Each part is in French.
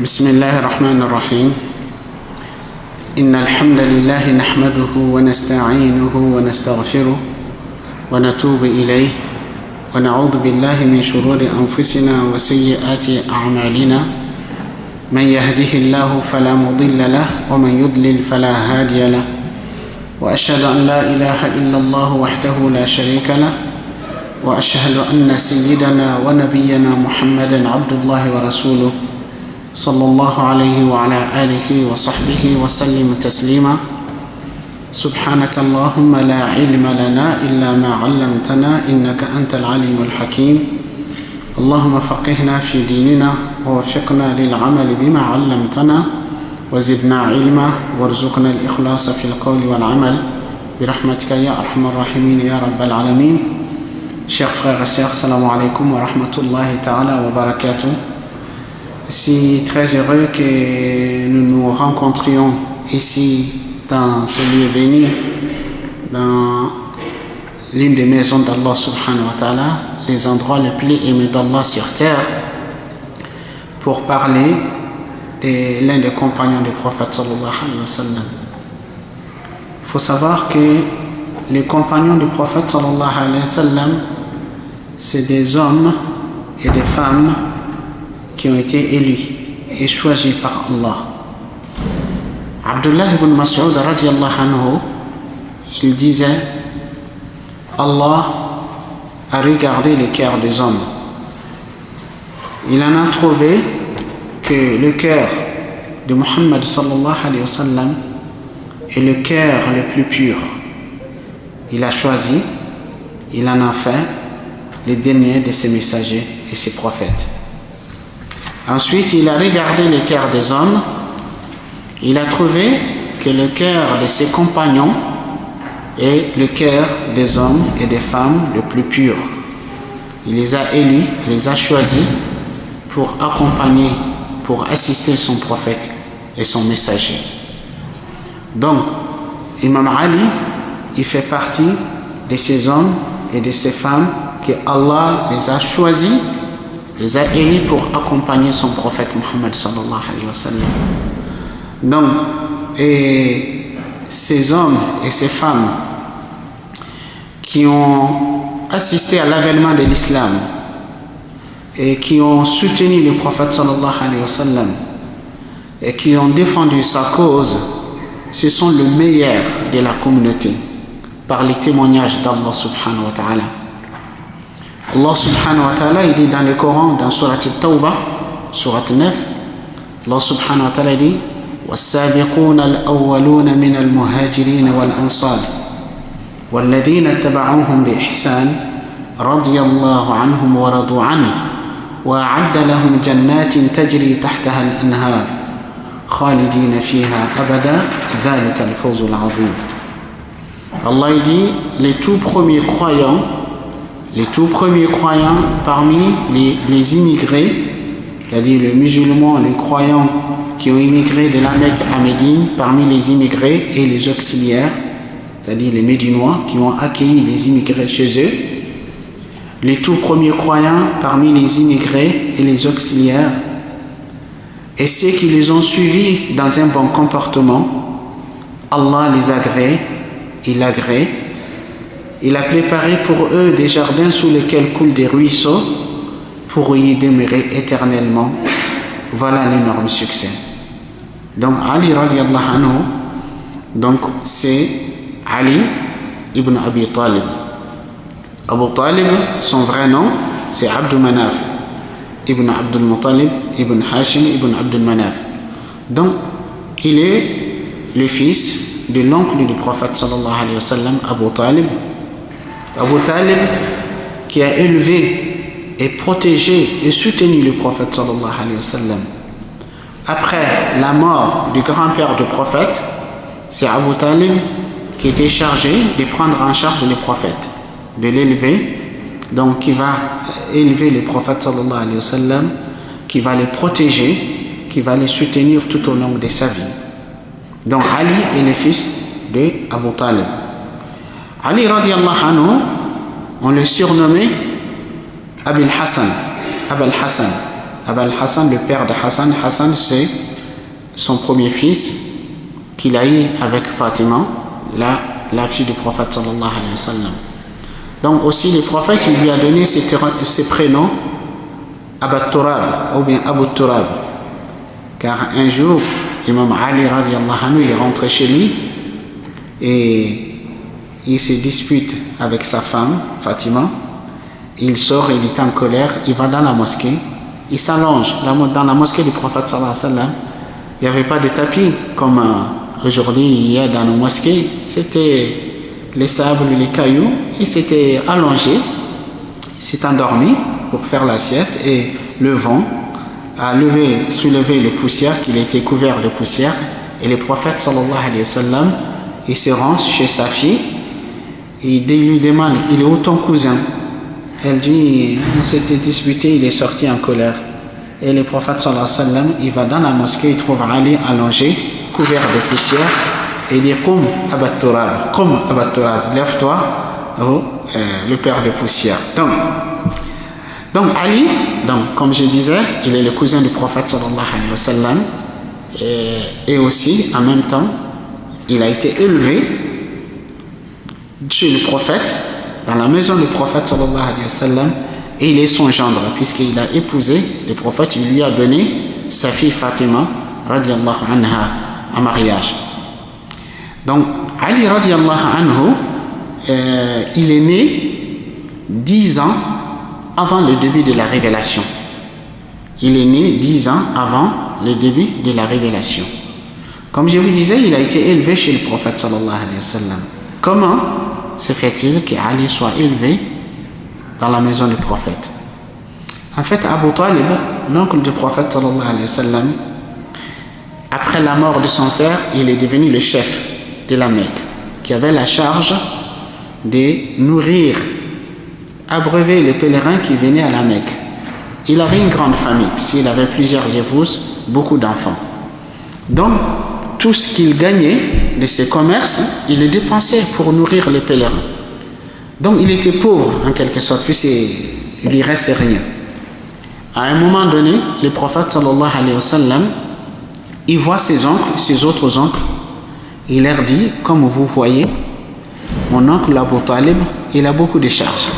بسم الله الرحمن الرحيم إن الحمد لله نحمده ونستعينه ونستغفره ونتوب إليه ونعوذ بالله من شرور أنفسنا وسيئات أعمالنا من يهده الله فلا مضل له ومن يضلل فلا هادي له وأشهد أن لا إله إلا الله وحده لا شريك له وأشهد أن سيدنا ونبينا محمدا عبد الله ورسوله صلى الله عليه وعلى آله وصحبه وسلم تسليما سبحانك اللهم لا علم لنا إلا ما علمتنا إنك أنت العليم الحكيم اللهم فقهنا في ديننا ووفقنا للعمل بما علمتنا وزدنا علما وارزقنا الإخلاص في القول والعمل برحمتك يا أرحم الراحمين يا رب العالمين. Chers frères et sœurs, salam alaikum wa rahmatullahi ta'ala wa barakatuh. Je suis très heureux que nous nous rencontrions ici dans ce lieu béni, dans l'une des maisons d'Allah subhanahu wa ta'ala, les endroits les plus aimés d'Allah sur terre, pour parler de l'un des compagnons du prophète sallallahu alayhi wa sallam. Il faut savoir que les compagnons du prophète sallallahu alayhi wa sallam, c'est des hommes et des femmes qui ont été élus et choisis par Allah. Abdullah ibn Mas'ud radiyallahu anhu, il disait: Allah a regardé le cœur des hommes. Il en a trouvé que le cœur de Muhammad sallallahu alayhi wa sallam est le cœur le plus pur. Il a choisi, il en a fait les derniers de ses messagers et ses prophètes. Ensuite, il a regardé le cœur des hommes. Il a trouvé que le cœur de ses compagnons est le cœur des hommes et des femmes le plus pur. Il les a élus, les a choisis pour accompagner, pour assister son prophète et son messager. Donc, Imam Ali, il fait partie de ces hommes et de ces femmes que Allah les a choisis, les a élus pour accompagner son prophète Muhammad sallallahu alayhi wa sallam. Donc, et ces hommes et ces femmes qui ont assisté à l'avènement de l'islam et qui ont soutenu le prophète sallallahu alayhi wa sallam et qui ont défendu sa cause, ce sont le meilleur de la communauté par les témoignages d'Allah subhanahu wa ta'ala. Allah subhanahu wa ta'ala, il dit dans le Coran, dans Surat al-Tawbah, Surat 9, Allah subhanahu wa ta'ala dit: وَالسَّابِقُونَ الْأَوَّلُونَ مِنَ الْمُهَاجِرِينَ وَالْأَنصَارِ وَالَّذِينَ اتَّبَعُوهُمْ بِإِحْسَانٍ رَضِيَ اللَّهُ عَنْهُمْ وَرَضُوا عَنْهُ وَأَعَدَّ لَهُمْ جَنَّاتٍ تَجْرِي تَحْتَهَا الْأَنْهَارُ خَالِدِينَ فِيهَا أَبَدًا ذَلِكَ الْفَوْزُ الْعَظِيمُ. Allah dit les tout premiers croyants parmi les immigrés, c'est-à-dire les musulmans, les croyants qui ont immigré de la Mecque à Médine, parmi les immigrés et les auxiliaires, c'est-à-dire les Médinois qui ont accueilli les immigrés chez eux, les tout premiers croyants parmi les immigrés et les auxiliaires, et ceux qui les ont suivis dans un bon comportement, Allah les agrée, il agrée. Il a préparé pour eux des jardins sous lesquels coulent des ruisseaux pour y demeurer éternellement. Voilà l'énorme succès. Donc Ali radiallahu anhu, donc c'est Ali ibn Abi Talib. Abu Talib, son vrai nom, c'est Abdul Manaf ibn Abdul Muttalib ibn Hashim ibn Abdul Manaf. Donc il est le fils de l'oncle du prophète sallallahu alayhi wa sallam, Abu Talib. Abu Talib qui a élevé et protégé et soutenu le prophète sallallahu alayhi wa sallam. Après la mort du grand-père du prophète, c'est Abu Talib qui était chargé de prendre en charge le prophète, de l'élever, donc qui va élever le prophète sallallahu alayhi wa sallam, qui va le protéger, qui va le soutenir tout au long de sa vie. Donc Ali est le fils de Abu Talib. Ali radiallahu anhu, on le surnommait Abul Hassan. Abul Hassan. Abul Hassan, le père de Hassan. Hassan, c'est son premier fils qu'il a eu avec Fatima, la fille du prophète sallallahu alayhi wa sallam. Donc aussi le prophète, il lui a donné ses prénoms, Abu Turab ou bien Abu Turab. Car un jour, Imam Ali radiallahu anhu est rentré chez lui et il se dispute avec sa femme, Fatima. Il sort, il est en colère, il va dans la mosquée, il s'allonge. Dans la mosquée du prophète sallallahu alayhi wa sallam, il n'y avait pas de tapis comme aujourd'hui il y a dans nos mosquées. C'était les sables, les cailloux. Il s'était allongé, il s'est endormi pour faire la sieste et le vent a soulevé les poussières, qu'il était couvert de poussière. Et le prophète sallallahu alayhi wa sallam, il se rend chez sa fille et il lui demande, il est où ton cousin? Elle dit, on s'était disputé, il est sorti en colère. Et le prophète sallallahu alayhi wa sallam, il va dans la mosquée, il trouve Ali allongé, couvert de poussière, et il dit, Qum Aba Turab, Qum Aba Turab, lève-toi, le père de poussière. Donc Ali, comme je disais, il est le cousin du prophète sallallahu alayhi wa sallam, et aussi, en même temps, il a été élevé chez le prophète, dans la maison du prophète sallallahu alayhi wa sallam, et il est son gendre, puisqu'il a épousé le prophète, il lui a donné sa fille Fatima radiallahu anha en mariage. Donc Ali radiallahu anhu, il est né 10 ans avant le début de la révélation. Il est né 10 ans avant le début de la révélation. Comme je vous disais, il a été élevé chez le prophète sallallahu alayhi wa sallam. Comment se fait-il qu'Ali soit élevé dans la maison du prophète? En fait, Abu Talib, l'oncle du prophète sallallahu alayhi wa sallam, après la mort de son frère, il est devenu le chef de la Mecque, qui avait la charge de nourrir, abreuver les pèlerins qui venaient à la Mecque. Il avait une grande famille, puisqu'il avait plusieurs épouses, beaucoup d'enfants. Donc, tout ce qu'il gagnait de ses commerces, il le dépensait pour nourrir les pèlerins. Donc il était pauvre en quelque sorte, puisqu'il lui restait rien. À un moment donné, le prophète sallallahu alayhi wa sallam, il voit ses oncles, ses autres oncles, il leur dit, comme vous voyez, mon oncle Abu Talib, il a beaucoup de charges.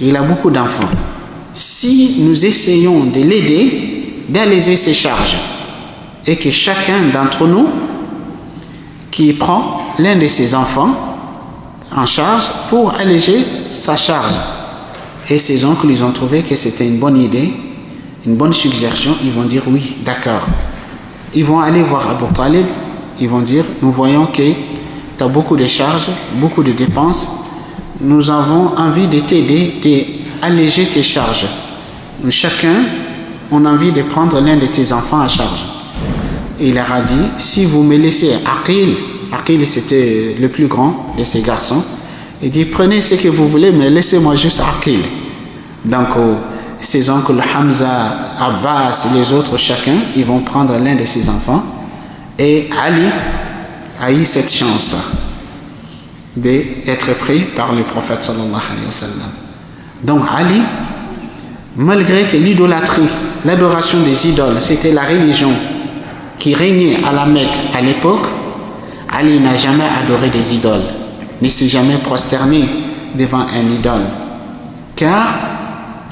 Il a beaucoup d'enfants. Si nous essayons de l'aider, d'alléger ses charges, et que chacun d'entre nous qui prend l'un de ses enfants en charge pour alléger sa charge. Et ses oncles, ils ont trouvé que c'était une bonne idée, une bonne suggestion. Ils vont dire oui, d'accord. Ils vont aller voir Abu Talib, ils vont dire, nous voyons que tu as beaucoup de charges, beaucoup de dépenses. Nous avons envie de t'aider, d'alléger tes charges. Nous, chacun, on a envie de prendre l'un de tes enfants en charge. Et il leur a dit, si vous me laissez Aqil c'était le plus grand de ces garçons, il dit, prenez ce que vous voulez, mais laissez-moi juste Aqil. Donc, ses oncles Hamza, Abbas, les autres, chacun, ils vont prendre l'un de ses enfants. Et Ali a eu cette chance d'être pris par le prophète sallallahu alayhi wa sallam. Donc Ali, malgré que l'idolâtrie, l'adoration des idoles, c'était la religion qui régnait à la Mecque à l'époque, Ali n'a jamais adoré des idoles, ne s'est jamais prosterné devant un idole. Car,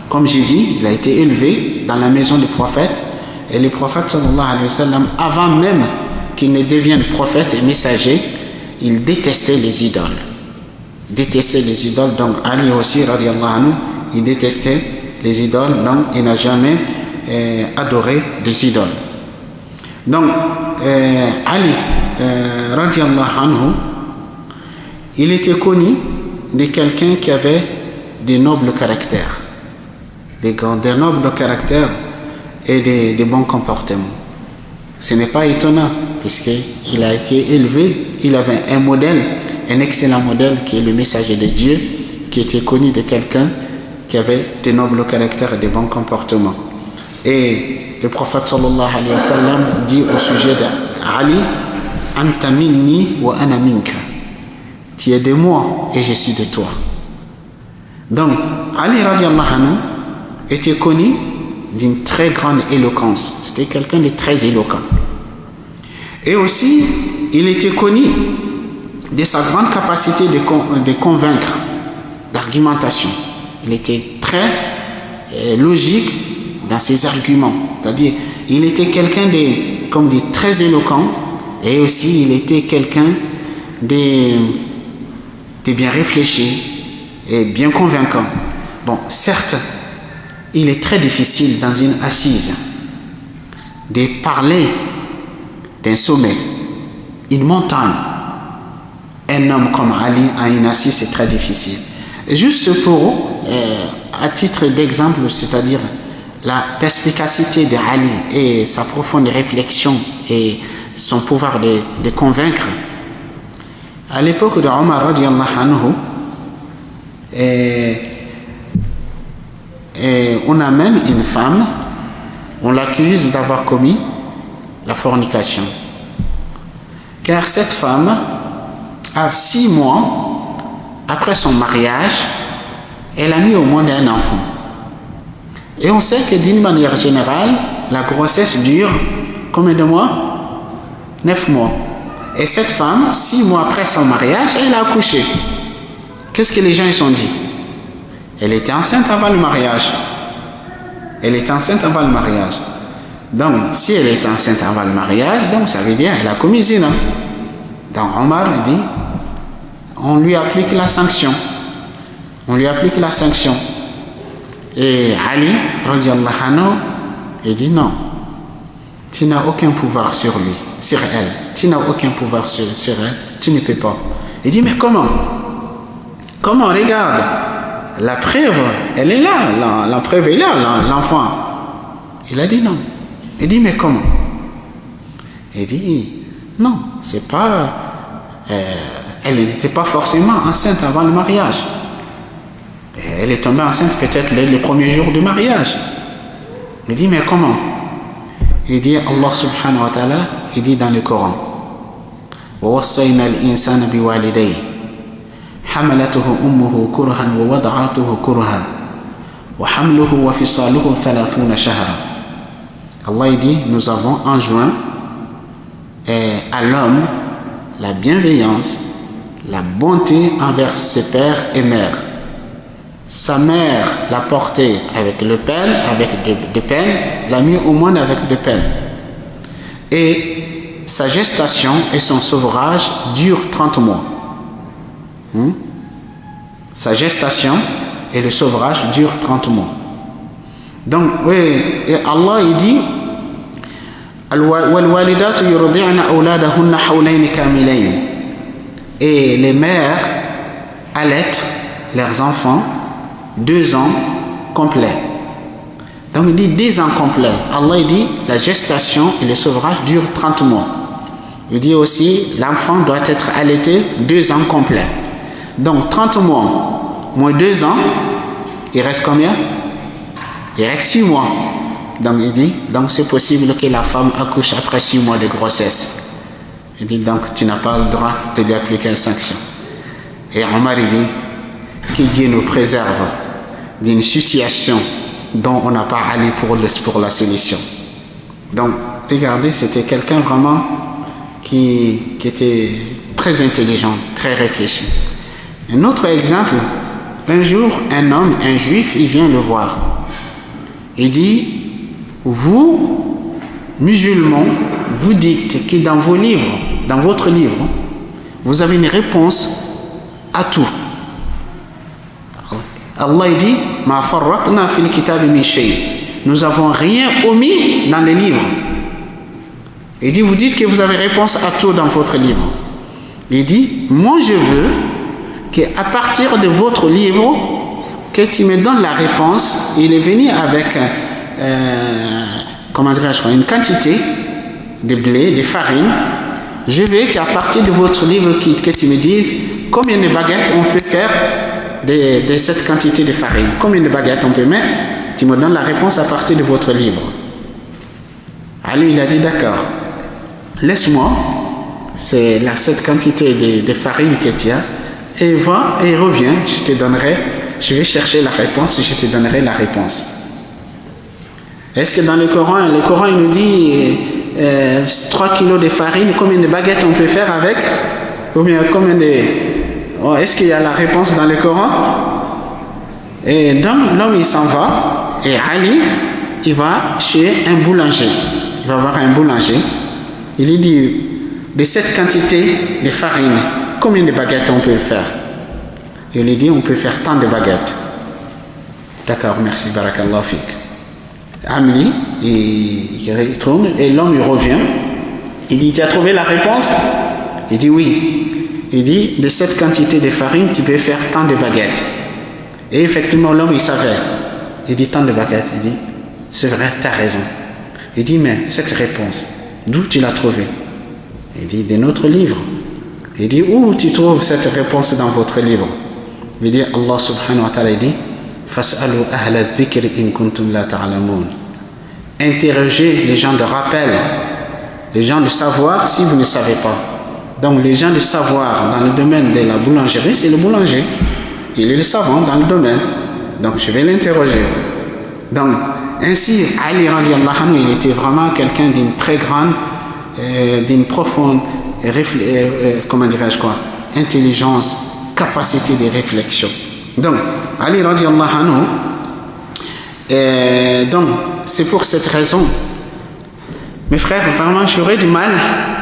comme j'ai dit, il a été élevé dans la maison du prophète, et le prophète sallallahu alayhi wa sallam, avant même qu'il ne devienne prophète et messager, il détestait les idoles. Donc Ali aussi, radiallahu anhu, il détestait les idoles, donc il n'a jamais adoré des idoles. Donc, Ali, radiallahu anhu, il était connu de quelqu'un qui avait de nobles caractères, des nobles caractères et de bons comportements. Ce n'est pas étonnant, puisqu'il a été élevé, il avait un modèle, un excellent modèle qui est le messager de Dieu, qui était connu de quelqu'un qui avait de nobles caractères et de bons comportements. Et le prophète sallallahu alayhi wa sallam dit au sujet d'Ali, Anta minni wa ana minka. Tu es de moi et je suis de toi. Donc, Ali radiallahu anhu était connu d'une très grande éloquence. C'était quelqu'un de très éloquent. Et aussi, il était connu de sa grande capacité de convaincre, d'argumentation. Il était très logique dans ses arguments. C'est-à-dire, il était quelqu'un de très éloquent, et aussi il était quelqu'un de bien réfléchi et bien convaincant. Bon, certes, il est très difficile dans une assise de parler d'un sommet, une montagne. Un homme comme Ali à une assise, c'est très difficile. Juste pour, à titre d'exemple, c'est-à-dire la perspicacité de Ali et sa profonde réflexion et son pouvoir de convaincre. À l'époque de Omar radiallahu anhu, on amène une femme, on l'accuse d'avoir commis la fornication. Car cette femme, à 6 mois après son mariage, elle a mis au monde un enfant. Et on sait que d'une manière générale, la grossesse dure combien de mois? 9 mois. Et cette femme, 6 mois après son mariage, elle a accouché. Qu'est-ce que les gens ils ont dit? Elle était enceinte avant le mariage. Elle était enceinte avant le mariage. Donc, si elle était enceinte avant le mariage, donc ça veut dire qu'elle a commis zina. Donc Omar dit, on lui applique la sanction. On lui applique la sanction. Et Ali, radiallahu anhu, il dit non. Tu n'as aucun pouvoir sur lui, sur elle. Tu n'as aucun pouvoir sur elle. Tu ne peux pas. Il dit, mais comment? Comment? Regarde. La preuve, elle est là. La preuve est là, l'enfant. Il a dit non. Il dit, mais comment? Il dit, non, c'est pas... elle n'était pas forcément enceinte avant le mariage. Elle est tombée enceinte peut-être le premier jour du mariage. Il dit, mais comment? Il dit, Allah subhanahu wa ta'ala, il dit dans le Coran, وَوَصَّيْنَا الْإِنسَانَ بِوَالِدَيْهِ حَمَلَتُهُ أُمُّهُ كُرْهًا وَوَضَعَتُهُ كُرْهًا وَحَمْلُهُ وَفِصَالُهُ 30 شهرا. Allah il dit, nous avons enjoint à l'homme la bienveillance, la bonté envers ses pères et mères. Sa mère l'a porté avec le peine, avec de peine, l'a mis au monde avec de peine. Et sa gestation et son sevrage durent 30 mois. Sa gestation et le sevrage durent 30 mois. Donc, oui, et Allah il dit, وَالْوَالِدَاتُ يُرْضِعْنَ أَوْلَادَهُنَّ حَوْلَيْنِ كَامِلَيْنِ. Et les mères allaitent leurs enfants 2 ans complets. Donc il dit 2 ans complets. Allah il dit la gestation et le sevrage durent 30 mois. Il dit aussi l'enfant doit être allaité 2 ans complets. Donc 30 mois moins 2 ans, il reste combien? Il reste 6 mois. Donc il dit, donc c'est possible que la femme accouche après 6 mois de grossesse. Il dit donc tu n'as pas le droit de lui appliquer une sanction. Et Omar il dit que Dieu nous préserve d'une situation dont on n'a pas allé pour la solution. Donc regardez, c'était quelqu'un vraiment qui était très intelligent, très réfléchi. Un autre exemple, un jour un homme, un juif, il vient le voir. Il dit, vous, musulmans, vous dites que dans vos livres, dans votre livre, vous avez une réponse à tout. Allah dit, Ma farratna fil kitab min shay. Nous n'avons rien omis dans les livres. Il dit, vous dites que vous avez réponse à tout dans votre livre. Il dit, moi je veux qu'à partir de votre livre, que tu me donnes la réponse. Il est venu avec une quantité de blé, de farine. Je veux qu'à partir de votre livre que tu me dises combien de baguettes on peut faire de cette quantité de farine. Combien de baguettes on peut mettre? Tu me donnes la réponse à partir de votre livre. Alors il a dit d'accord. Laisse-moi cette quantité de farine que tu as et va et reviens. Je je vais chercher la réponse et je te donnerai la réponse. Est-ce que dans le Coran il nous dit 3 kilos de farine, combien de baguettes on peut faire avec? Ou bien combien de... Oh, est-ce qu'il y a la réponse dans le Coran? Et donc l'homme il s'en va et Ali il va chez un boulanger. Il va voir un boulanger. Il lui dit de cette quantité de farine, combien de baguettes on peut le faire? Il lui dit on peut faire tant de baguettes. D'accord, merci, barakallahu fik. Amli, il retourne et l'homme il revient. Il dit, tu as trouvé la réponse? Il dit oui. Il dit, de cette quantité de farine, tu peux faire tant de baguettes. Et effectivement, l'homme il savait. Il dit, tant de baguettes. Il dit, c'est vrai, tu as raison. Il dit, mais cette réponse, d'où tu l'as trouvée? Il dit, de notre livre. Il dit, où tu trouves cette réponse dans votre livre? Il dit, Allah subhanahu wa ta'ala dit, Fas'alu ahla dhikri in kuntum la ta'lamun. Interrogez les gens de rappel, les gens de savoir si vous ne savez pas. Donc les gens de savoir dans le domaine de la boulangerie, c'est le boulanger. Il est le savant dans le domaine. Donc je vais l'interroger. Donc ainsi, Ali radiallahu anhu, il était vraiment quelqu'un d'une très grande, d'une profonde, comment dirais-je quoi, intelligence, capacité de réflexion. Donc, Ali radiallahu anhu, donc c'est pour cette raison, mes frères, vraiment j'aurais du mal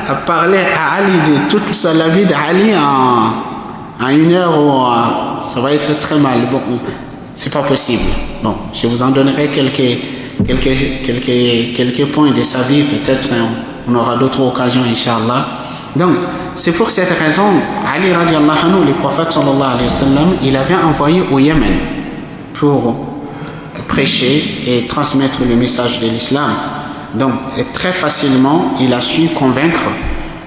à parler à Ali de toute la vie d'Ali en 1 heure ou ça va être très mal. Bon, c'est pas possible. Bon, je vous en donnerai quelques points de sa vie, peut-être on aura d'autres occasions, Inch'Allah. Donc, c'est pour cette raison, Ali radiallahu anhu, le prophète sallallahu alayhi wa sallam, il avait envoyé au Yémen pour prêcher et transmettre le message de l'islam. Donc, très facilement, il a su convaincre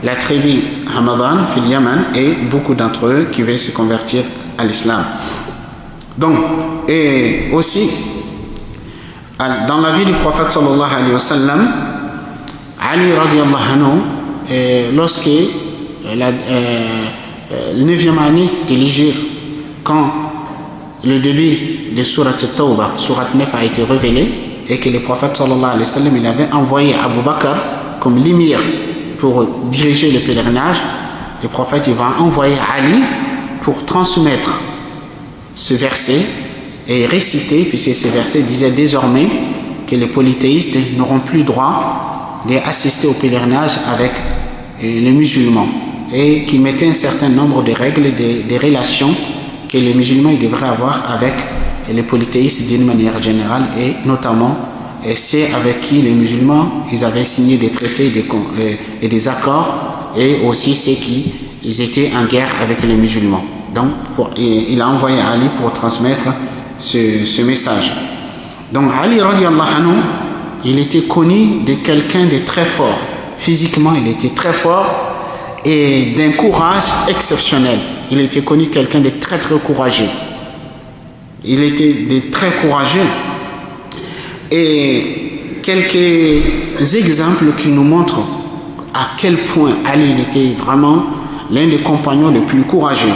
la tribu Hamadan, fil Yémen, et beaucoup d'entre eux qui veulent se convertir à l'islam. Donc, et aussi, dans la vie du prophète sallallahu alayhi wa sallam, Ali radiallahu anhu, lorsque la 9e année de l'Hijr, quand le début de Surat Tawbah, Surat 9 a été révélé et que le prophète sallallahu alayhi wa sallam il avait envoyé Abu Bakr comme l'émir pour diriger le pèlerinage, le prophète il va envoyer Ali pour transmettre ce verset et réciter, puisque ce verset disait désormais que les polythéistes n'auront plus droit d'assister au pèlerinage avec les musulmans, et qui mettait un certain nombre de règles, des relations que les musulmans ils devraient avoir avec les polythéistes d'une manière générale, et notamment ceux avec qui les musulmans ils avaient signé des traités et des accords, et aussi ceux qui ils étaient en guerre avec les musulmans. Donc il a envoyé Ali pour transmettre ce message. Donc Ali radiallahu anhu, il était connu de quelqu'un de très fort. Physiquement, il était très fort et d'un courage exceptionnel. Il était connu quelqu'un de très très courageux. Il était très courageux. Et quelques exemples qui nous montrent à quel point Ali était vraiment l'un des compagnons les plus courageux,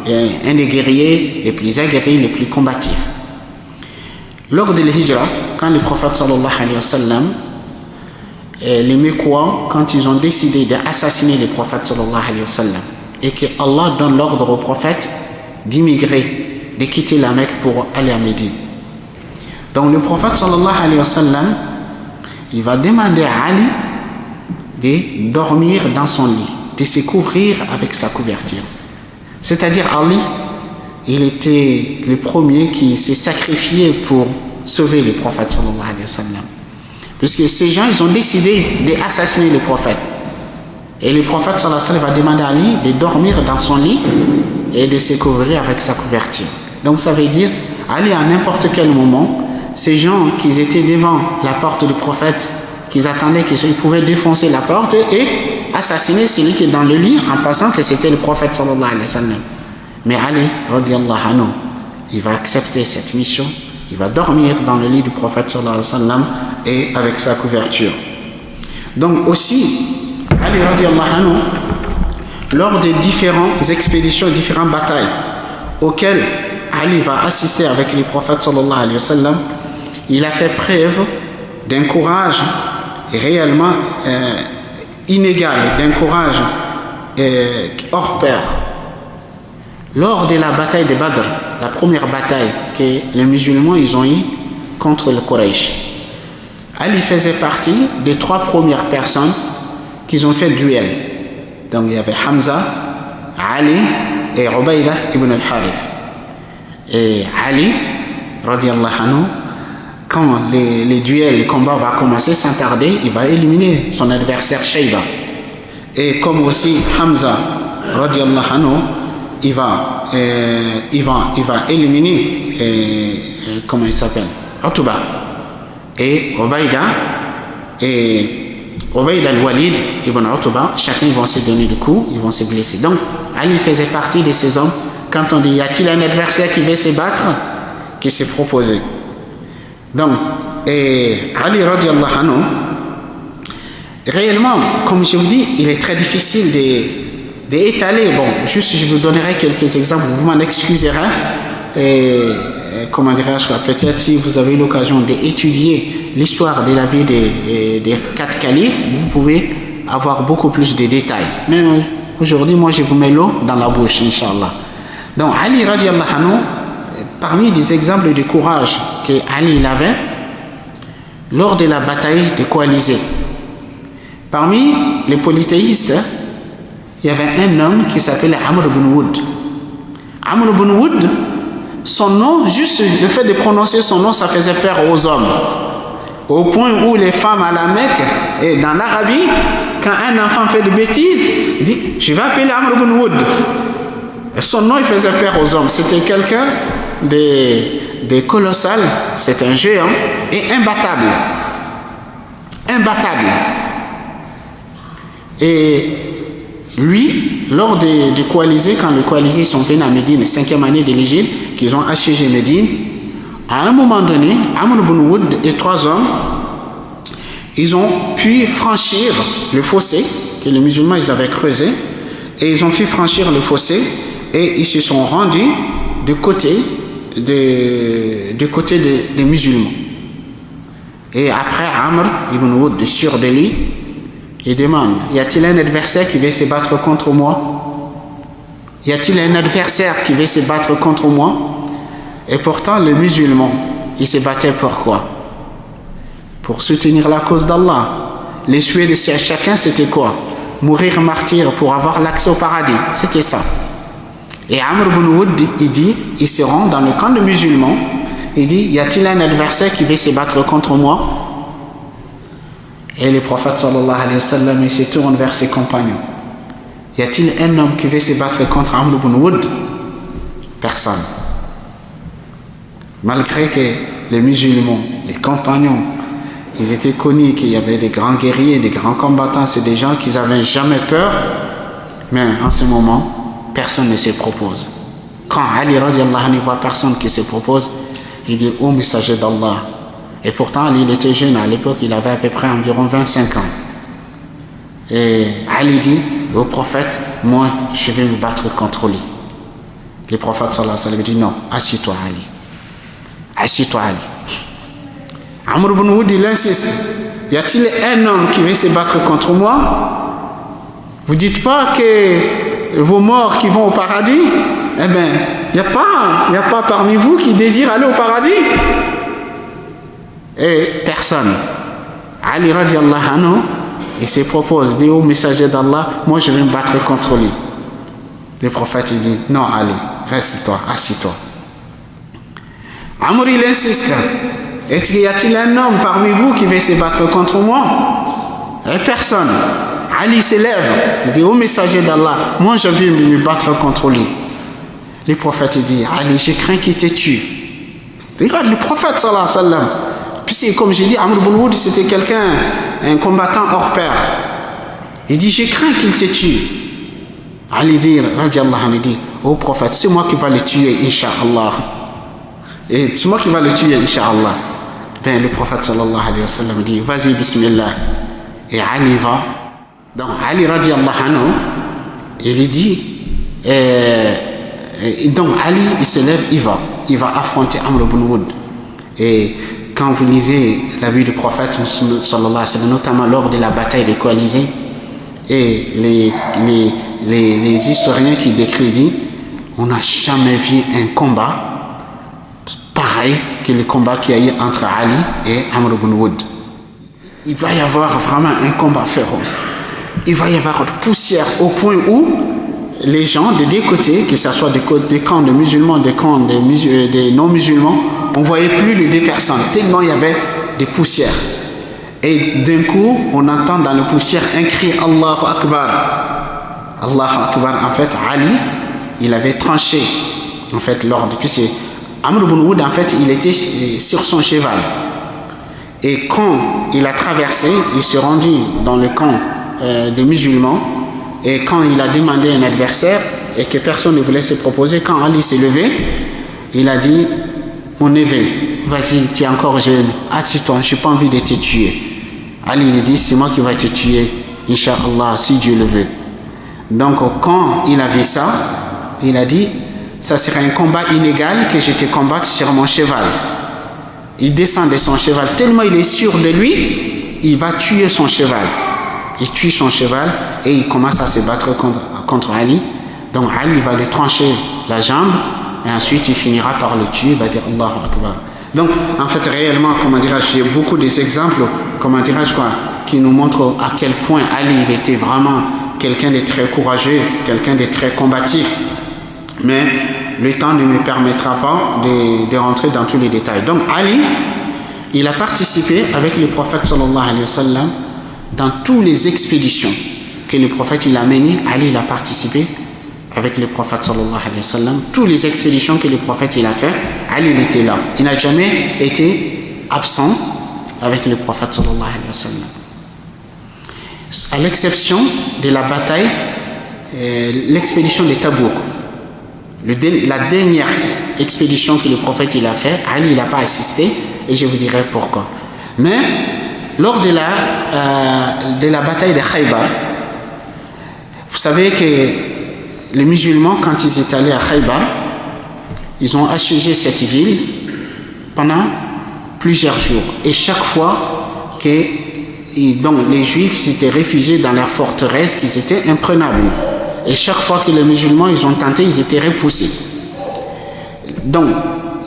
et un des guerriers les plus aguerris, les plus combatifs. Lors de l'Hijra, quand le prophète sallallahu alayhi wa sallam, les Mécois, quand ils ont décidé d'assassiner le prophète sallallahu alayhi wa sallam, et que Allah donne l'ordre au prophète d'immigrer, de quitter la Mecque pour aller à Médine. Donc le prophète sallallahu alayhi wa sallam, il va demander à Ali de dormir dans son lit, de se couvrir avec sa couverture. C'est-à-dire Ali, il était le premier qui s'est sacrifié pour sauver le prophète sallallahu alayhi wa sallam. Puisque ces gens, ils ont décidé d'assassiner le prophète. Et le prophète sallallahu alayhi wa sallam va demander à Ali de dormir dans son lit et de se couvrir avec sa couverture. Donc ça veut dire, Ali à n'importe quel moment, ces gens qui étaient devant la porte du prophète, qu'ils attendaient qu'ils pouvaient défoncer la porte et assassiner celui qui est dans le lit en pensant que c'était le prophète sallallahu alayhi wa sallam. Mais Ali, radiallahu anhu, il va accepter cette mission, il va dormir dans le lit du prophète sallallahu alayhi wa sallam et avec sa couverture. Donc aussi, Ali radiallahu anhu, lors des différentes expéditions, différentes batailles auxquelles Ali va assister avec le prophète sallallahu alayhi wa sallam, il a fait preuve d'un courage réellement inégal, d'un courage hors pair. Lors de la bataille de Badr, la première bataille que les musulmans ils ont eue contre le Quraysh, Ali faisait partie des 3 premières personnes qui ont fait duel. Donc il y avait Hamza, Ali et Ubaydah ibn al-Harith. Et Ali, radiallahu anhu, quand les duels, les combats vont commencer sans tarder, il va éliminer son adversaire Shayba. Et comme aussi Hamza, radiallahu anhu, il va éliminer, comment il s'appelle, Utba. Et Ubaydah al-Walid ibn Utba, chacun ils vont se donner des coups, ils vont se blesser. Donc Ali faisait partie de ces hommes. Quand on dit y a-t-il un adversaire qui veut se battre, qui s'est proposé. Donc Ali radiallahu anhu, réellement, comme je vous dis, il est très difficile d'étaler. Bon, juste je vous donnerai quelques exemples, vous m'en excuserez. Comment dirais-je, peut-être si vous avez l'occasion d'étudier l'histoire de la vie des 4 califes, vous pouvez avoir beaucoup plus de détails. Mais aujourd'hui, moi je vous mets l'eau dans la bouche, Inch'Allah. Donc Ali radiallahu anhu, parmi des exemples de courage que Ali avait lors de la bataille des coalisés, parmi les polythéistes, il y avait un homme qui s'appelait Amr ibn Wood. Amr ibn Wood, son nom, juste le fait de prononcer son nom, ça faisait peur aux hommes. Au point où les femmes à la Mecque et dans l'Arabie, quand un enfant fait de bêtises, il dit « Je vais appeler Amr ibn Wood ». Son nom, il faisait peur aux hommes. C'était quelqu'un de colossal, c'est un géant et imbattable. Imbattable. Et lui, lors des coalisés, quand les coalisés sont venus à Médine, 5e année de l'Hégire, qu'ils ont assiégé Médine, à un moment donné, Amr ibn Wood et 3 hommes, ils ont pu franchir le fossé que les musulmans ils avaient creusé, et ils ont pu franchir le fossé, et ils se sont rendus du côté des musulmans. Et après, Amr ibn Wood, sûr de lui, il demande, y a-t-il un adversaire qui veut se battre contre moi? Y a-t-il un adversaire qui veut se battre contre moi? Et pourtant, les musulmans, ils se battaient pourquoi? Pour soutenir la cause d'Allah. Les souhaits de chacun, c'était quoi? Mourir martyr pour avoir l'accès au paradis. C'était ça. Et Amr ibn Wood, il dit, il se rend dans le camp des musulmans, il dit, y a-t-il un adversaire qui veut se battre contre moi? Et le prophète sallallahu alayhi wa sallam, il se tourne vers ses compagnons. Y a-t-il un homme qui veut se battre contre Amr ibn Wood? Personne. Malgré que les musulmans, les compagnons, ils étaient connus qu'il y avait des grands guerriers, des grands combattants, c'est des gens qui n'avaient jamais peur, mais en ce moment, personne ne se propose. Quand Ali radiallahu anhu voit personne qui se propose, il dit « Ô messager d'Allah ». Et pourtant, Ali, il était jeune, à l'époque, il avait à peu près environ 25 ans. Et Ali dit au prophète, moi, je vais me battre contre lui. Le prophète sallallahu alayhi wa sallam dit, non, assieds-toi Ali. Assieds-toi Ali. Amr ibn Wood, il insiste, y a-t-il un homme qui veut se battre contre moi? Vous dites pas que vos morts qui vont au paradis, eh bien, il n'y a pas parmi vous qui désire aller au paradis. Et personne. Ali radiallahu anhu, il se propose, dit au messager d'Allah, moi je vais me battre contre lui. Le prophète il dit, non Ali, reste-toi, assis-toi. Amr il insiste, y a-t-il un homme parmi vous qui veut se battre contre moi? Et personne. Ali s'élève, il dit au messager d'Allah, moi je vais me battre contre lui. Le prophète il dit, Ali, je crains qu'il te tue. Regarde le prophète sallallahu alayhi wa sallam. Puis comme j'ai dit, Amr ibn Wood c'était quelqu'un, un combattant hors pair. Il dit, je crains qu'il te tue. Ali dit, radiallahu anhu, dit, oh prophète, c'est moi qui va le tuer, Inch'Allah. Et c'est moi qui va le tuer, Inch'Allah. Ben le prophète sallallahu alayhi wa sallam dit, vas-y, bismillah. Et Ali va. Donc Ali radiallahu anhu, il lui dit, Et donc Ali, il se lève, il va affronter Amr ibn Wood. Et quand vous lisez la vie du prophète sallallahu alayhi wa sallam, notamment lors de la bataille des coalisés, et les historiens qui décrivent disent, on n'a jamais vu un combat pareil que le combat qu'il y a eu entre Ali et Amr ibn Wood. Il va y avoir vraiment un combat féroce. Il va y avoir de poussière au point où les gens des deux côtés, que ce soit des camps de musulmans, des camps des non-musulmans, on ne voyait plus les deux personnes, tellement il y avait des poussières. Et d'un coup, on entend dans la poussière un cri Allahu Akbar. Allahu Akbar. En fait, Ali, il avait tranché en fait l'ordre. Puis Amr ibn Wood, en fait, il était sur son cheval. Et quand il a traversé, il s'est rendu dans le camp des musulmans. Et quand il a demandé un adversaire et que personne ne voulait se proposer, quand Ali s'est levé, il a dit, mon neveu, vas-y, tu es encore jeune, assieds-toi, je n'ai pas envie de te tuer. Ali lui dit, c'est moi qui vais te tuer, Inch'Allah, si Dieu le veut. Donc quand il a vu ça, il a dit, ça serait un combat inégal que je te combatte sur mon cheval. Il descend de son cheval, tellement il est sûr de lui, il va tuer son cheval. Il tue son cheval et il commence à se battre contre Ali. Donc Ali va lui trancher la jambe et ensuite il finira par le tuer, il va dire Allahu Akbar. Donc en fait réellement, comment dirais-je, il y a beaucoup d'exemples, comment dirais-je quoi, qui nous montrent à quel point Ali il était vraiment quelqu'un de très courageux, quelqu'un de très combatif. Mais le temps ne me permettra pas de rentrer dans tous les détails. Donc Ali, il a participé avec le prophète sallallahu alayhi wa sallam dans toutes les expéditions que le prophète il a menées. Ali il a participé avec le prophète sallallahu alayhi wa sallam. Toutes les expéditions que le prophète il a fait, Ali il était là. Il n'a jamais été absent avec le prophète sallallahu alayhi wa sallam. À l'exception de la bataille, l'expédition de Tabouk. La dernière expédition que le prophète il a fait, Ali il n'a pas assisté et je vous dirai pourquoi. Mais lors de la bataille de Khaybar, vous savez que les musulmans, quand ils étaient allés à Khaybar, ils ont assiégé cette ville pendant plusieurs jours. Et chaque fois que les juifs s'étaient réfugiés dans leur forteresse, ils étaient imprenables. Et chaque fois que les musulmans ils ont tenté, ils étaient repoussés. Donc,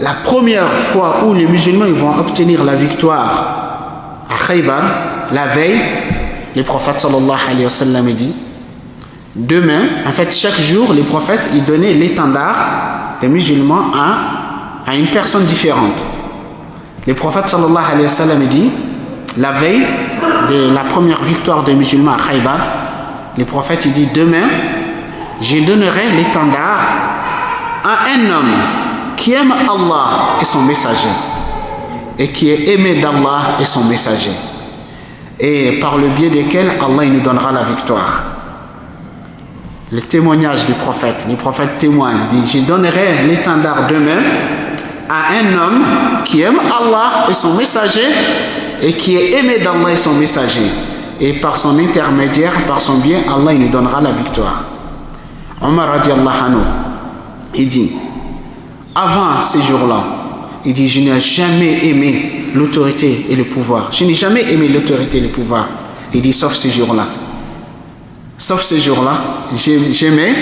la première fois où les musulmans ils vont obtenir la victoire à Khaybar, la veille, le prophète sallallahu alayhi wa sallam dit, demain, en fait chaque jour, le prophète il donnait l'étendard des musulmans à une personne différente. Le prophète sallallahu alayhi wa sallam dit, la veille de la première victoire des musulmans à Khaybar, le prophète il dit, demain, je donnerai l'étendard à un homme qui aime Allah et son messager, et qui est aimé d'Allah et son messager, et par le biais desquels Allah il nous donnera la victoire. Le témoignage du prophète, le prophète témoigne, il dit, je donnerai l'étendard demain à un homme qui aime Allah et son messager, et qui est aimé d'Allah et son messager, et par son intermédiaire, par son bien, Allah il nous donnera la victoire. Omar radiallahu anhu, il dit, avant ces jours-là, il dit, je n'ai jamais aimé l'autorité et le pouvoir. Je n'ai jamais aimé l'autorité et le pouvoir. Il dit, sauf ces jours-là. Sauf ces jours-là, j'aimais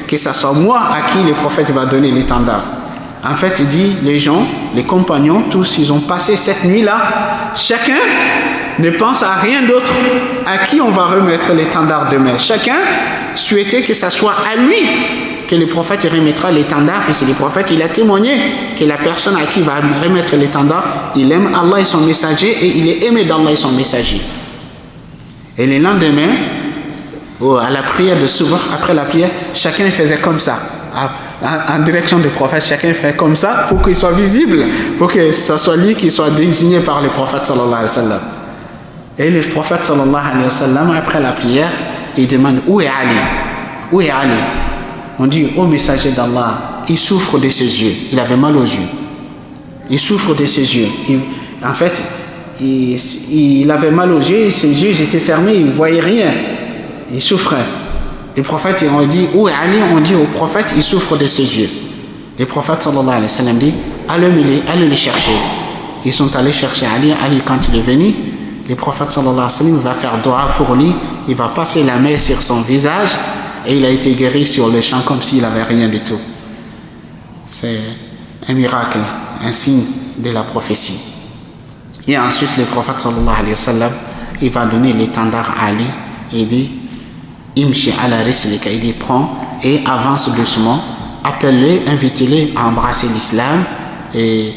que ce soit moi à qui le prophète va donner l'étendard. En fait, il dit, les gens, les compagnons, tous, ils ont passé cette nuit-là. Chacun ne pense à rien d'autre à qui on va remettre l'étendard demain. Chacun souhaitait que ce soit à lui que le prophète remettra l'étendard, puisque le prophète il a témoigné que la personne à qui va remettre l'étendard, il aime Allah et son messager, et il est aimé d'Allah et son messager. Et le lendemain, à la prière de Subh, après la prière, chacun faisait comme ça, en direction du prophète, chacun fait comme ça pour qu'il soit visible, pour que ce soit lui qui soit désigné par le prophète sallallahu alayhi wa sallam. Et le prophète sallallahu alayhi wa sallam, après la prière, il demande, où est Ali? Où est Ali? On dit, ô messager d'Allah, il souffre de ses yeux. Il avait mal aux yeux. Il souffre de ses yeux. En fait, il avait mal aux yeux, ses yeux étaient fermés, il ne voyait rien. Il souffrait. les prophètes ont dit, ou Ali ont dit au prophète, il souffre de ses yeux. Les prophètes sallallahu alayhi wa sallam dit, allez les chercher. Ils sont allés chercher Ali. Ali, quand il est venu, les prophètes sallallahu alayhi wa sallam va faire dua pour lui, il va passer la main sur son visage et il a été guéri sur le champ comme s'il n'avait rien du tout. C'est un miracle, un signe de la prophétie. Et ensuite, le prophète sallallahu alayhi wa sallam, il va donner l'étendard à Ali et il dit, Imshi ala rislika, il dit, prends et avance doucement, appelle-les, invite-les à embrasser l'islam. Et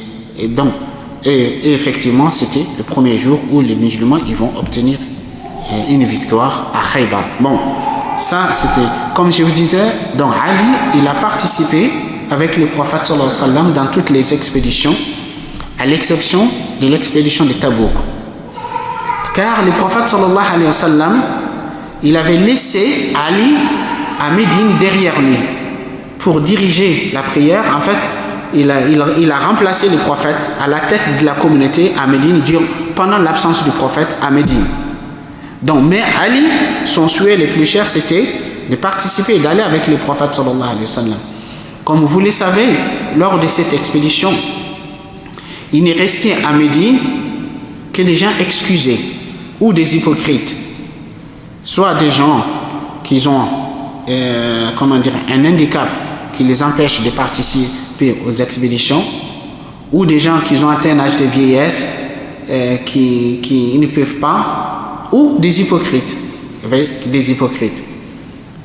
effectivement, c'était le premier jour où les musulmans ils vont obtenir une victoire à Khaybar. Bon, ça c'était, comme je vous disais, donc Ali, il a participé avec le prophète sallallahu alayhi wa sallam dans toutes les expéditions, à l'exception de l'expédition de Tabouk. Car le prophète sallallahu alayhi wa sallam, il avait laissé Ali à Médine derrière lui pour diriger la prière. En fait, il a remplacé le prophète à la tête de la communauté à Médine pendant l'absence du prophète à Médine. Donc, mais Ali, son souhait le plus cher, c'était de participer et d'aller avec le prophète sallallahu alayhi wa sallam. Comme vous le savez, lors de cette expédition, il n'est resté à Médine que des gens excusés ou des hypocrites, soit des gens qui ont un handicap qui les empêche de participer aux expéditions, ou des gens qui ont atteint un âge de vieillesse qui ne peuvent pas, ou des hypocrites.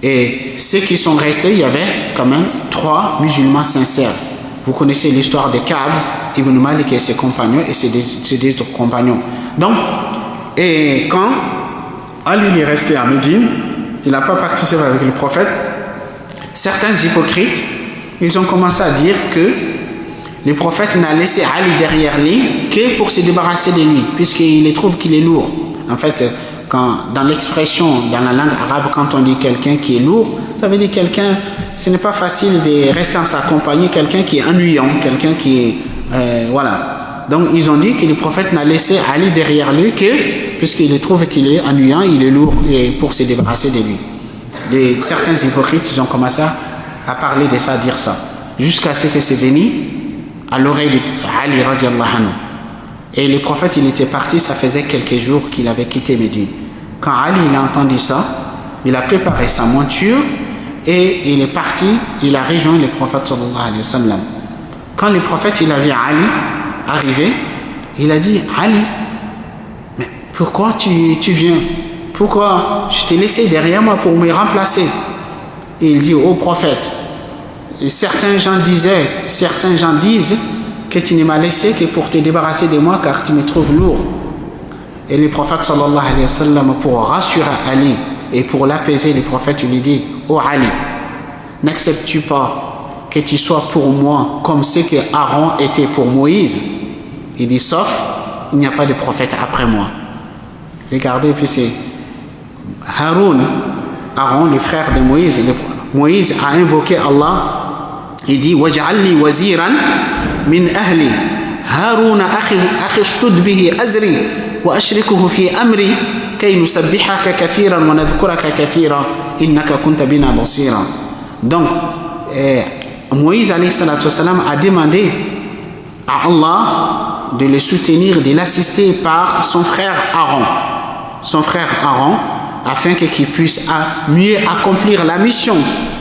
Et ceux qui sont restés, il y avait quand même 3 musulmans sincères. Vous connaissez l'histoire de Ka'b ibn Malik et ses compagnons et ses deux compagnons. Donc, et quand Ali est resté à Médine, il n'a pas participé avec le prophète, certains hypocrites, ils ont commencé à dire que le prophète n'a laissé Ali derrière lui que pour se débarrasser de lui, puisqu'il trouve qu'il est lourd. En fait, dans l'expression, dans la langue arabe, quand on dit quelqu'un qui est lourd, ça veut dire quelqu'un, ce n'est pas facile de rester en sa compagnie, quelqu'un qui est ennuyant, quelqu'un qui est... voilà. Donc ils ont dit que le prophète n'a laissé Ali derrière lui que, puisqu'il trouve qu'il est ennuyant, il est lourd, et pour se débarrasser de lui. Certains hypocrites, ils ont commencé à parler de ça, à dire ça, jusqu'à ce que c'est venu à l'oreille de Ali radiallahu anhu. Et le prophète, il était parti, ça faisait quelques jours qu'il avait quitté Médine. Quand Ali il a entendu ça, il a préparé sa monture et il est parti, il a rejoint le prophète sallallahu alayhi wa sallam. Quand le prophète il a vu Ali arriver, il a dit, Ali, mais pourquoi tu viens? Pourquoi je t'ai laissé derrière moi pour me remplacer? Et il dit au prophète, et certains gens disent que tu ne m'as laissé que pour te débarrasser de moi car tu me trouves lourd. Et le prophète sallallahu alayhi wa sallam, pour rassurer Ali et pour l'apaiser, le prophète lui dit, oh Ali, n'acceptes-tu pas que tu sois pour moi comme ce que Aaron était pour Moïse? Il dit, sauf il n'y a pas de prophète après moi. Regardez, puis c'est Aaron, le frère de Moïse. Moïse a invoqué Allah. Il dit, waj'alni waziran min ahli Harun akhi shdud bihi azri wa ashrikuhu fi amri kay nusabbihaka kathiran wa nadhkuraka kathira innaka kunta bina basira. Donc Moïse alayhi salatu wassalam a demandé à Allah de le soutenir, de l'assister par son frère Aaron, afin qu'il puisse mieux accomplir la mission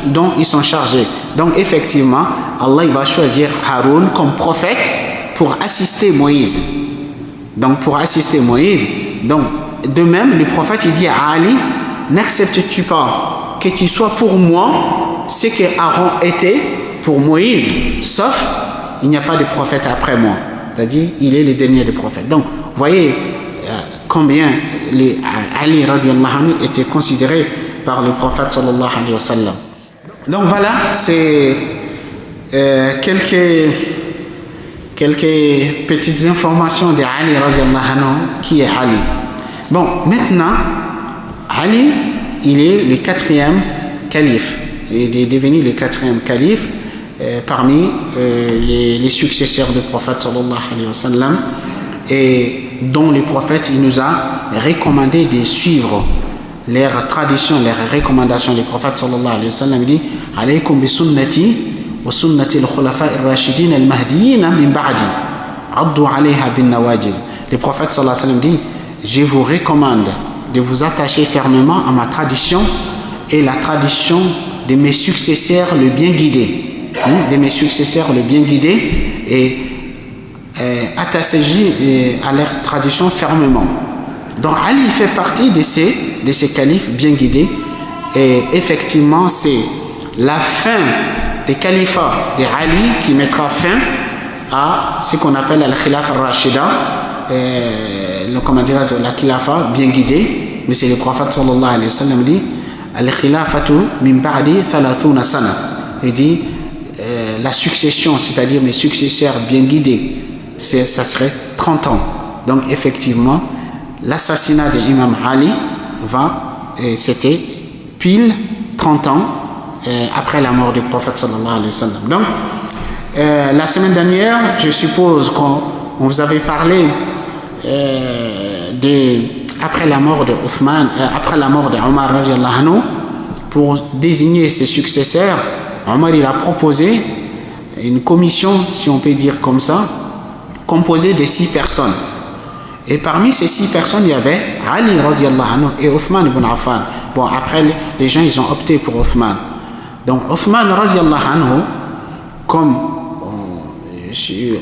dont ils sont chargés. Donc effectivement, Allah il va choisir Haroun comme prophète pour assister Moïse. Donc de même, le prophète il dit à Ali, n'acceptes-tu pas que tu sois pour moi ce que Aaron était pour Moïse, sauf il n'y a pas de prophète après moi. C'est-à-dire, il est le dernier des prophètes. Donc, vous voyez combien Ali radiallahu anhu était considéré par le prophète sallallahu alayhi wa sallam. Donc voilà, c'est quelques petites informations de Ali radiallahu anhu, qui est Ali. Bon, maintenant, Ali, il est le 4e calife. Il est devenu le 4e calife parmi les successeurs du prophète sallallahu alayhi wa sallam, et dont le prophète il nous a recommandé de suivre leurs traditions, leurs recommandations. Le prophète sallallahu alayhi wa sallam dit alaykum bi sunnati wa sunnati al-khulafa ar-rashidin al-mahdiyyin min ba'di addu alayha bin nawajiz. Le prophète sallallahu alayhi wa sallam dit je vous recommande de vous attacher fermement à ma tradition et la tradition de mes successeurs le bien guidés, de mes successeurs le bien guidés, et attaché à leur tradition fermement. Donc Ali fait partie de ces califes bien guidés, et effectivement c'est la fin des califats de Ali qui mettra fin à ce qu'on appelle la khilafa rashida, la khilafa bien guidée. Mais c'est le prophète sallallahu alayhi wa sallam dit al khilafatu min ba'di 30 sana. Il dit la succession, c'est-à-dire mes successeurs bien guidés, ça serait 30 ans. Donc effectivement l'assassinat de Imam Ali c'était pile 30 ans après la mort du prophète sallallahu alayhi wa sallam. Donc la semaine dernière, je suppose qu'on vous avait parlé après la mort de Othman, après la mort de Omar radiallahu anhu, pour désigner ses successeurs. Omar il a proposé une commission, si on peut dire comme ça, composée de 6 personnes. Et parmi ces 6 personnes, il y avait Ali radiallahu anhu et Othman ibn Affan. Bon, après les gens ils ont opté pour Othman. Donc Othman radiallahu anhu, comme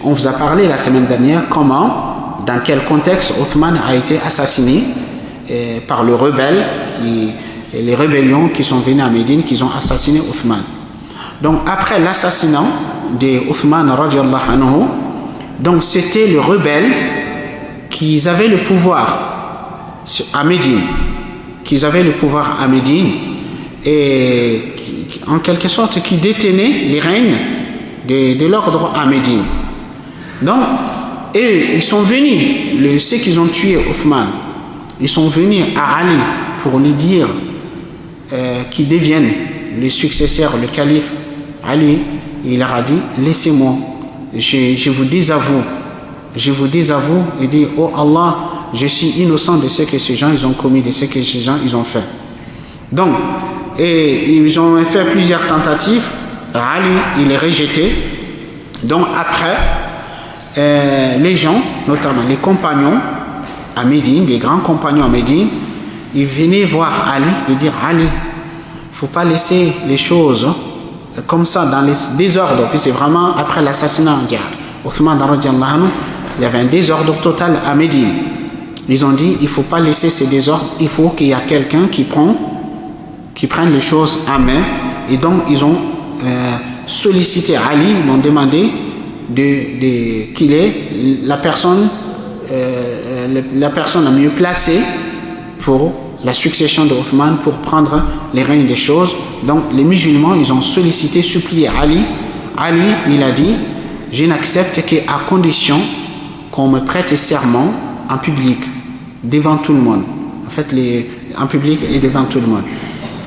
on vous a parlé la semaine dernière, dans quel contexte Othman a été assassiné par le rebelle, les rébellions qui sont venus à Médine, qui ont assassiné Othman. Donc après l'assassinat de Othman radiallahu anhu, donc c'était le rebelle qui avait le pouvoir à Médine, et en quelque sorte qui détenait les règnes de l'ordre à Médine. Donc, et ils sont venus, ceux qui ont tué Othman, ils sont venus à Ali pour lui dire qu'ils deviennent les successeurs, le calife. Ali, il leur a dit laissez-moi, je vous dis à vous, il dit oh Allah, je suis innocent de ce que ces gens ils ont commis, de ce que ces gens ils ont fait. Donc, et ils ont fait plusieurs tentatives. Ali, il est rejeté. Donc après, les gens, notamment les compagnons à Médine, les grands compagnons à Médine, ils venaient voir Ali et dire Ali, il ne faut pas laisser les choses comme ça dans les désordres. Puis c'est vraiment après l'assassinat d'Othman radiallahu anhu, il y avait un désordre total à Médine. Ils ont dit il ne faut pas laisser ces désordres, il faut qu'il y ait quelqu'un qui prenne les choses en main. Et donc ils ont sollicité Ali, ils m'ont demandé qu'il est la personne la mieux placée pour la succession d'Othman, pour prendre les règnes des choses. Donc les musulmans ils ont sollicité, supplié Ali. Ali il a dit je n'accepte qu'à condition qu'on me prête serment en public, devant tout le monde. En fait, en public et devant tout le monde.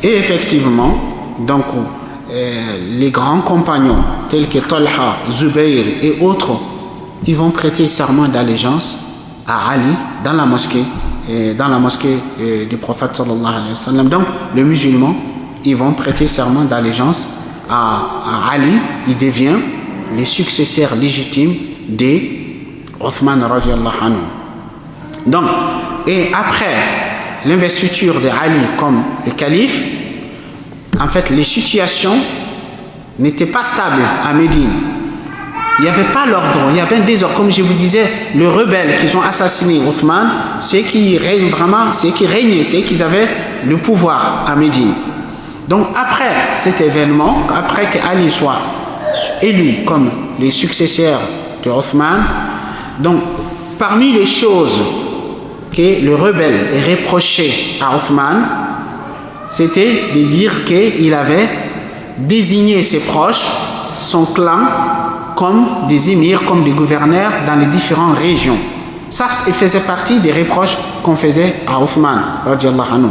Et effectivement, donc, les grands compagnons, tels que Talha, Zubayr et autres, ils vont prêter serment d'allégeance à Ali dans la mosquée du prophète sallallahu alayhi wa sallam. Donc, les musulmans, ils vont prêter serment d'allégeance à Ali. Il devient le successeur légitime de Othman radiallahu anhu. Donc, et après l'investiture de Ali comme le calife, en fait, les situations n'étaient pas stables à Médine. Il n'y avait pas l'ordre, il y avait un désordre. Comme je vous disais, les rebelles qui ont assassiné Othman, ceux qui règnent vraiment, ceux qui régnaient, ceux qui avaient le pouvoir à Médine. Donc, après cet événement, après que Ali soit élu comme les successeurs de Othman, donc, parmi les choses que le rebelle reprochait à Othman, c'était de dire qu'il avait désigné ses proches, son clan, comme des émirs, comme des gouverneurs dans les différentes régions. Ça, il faisait partie des reproches qu'on faisait à Othman, radiallahu anhu.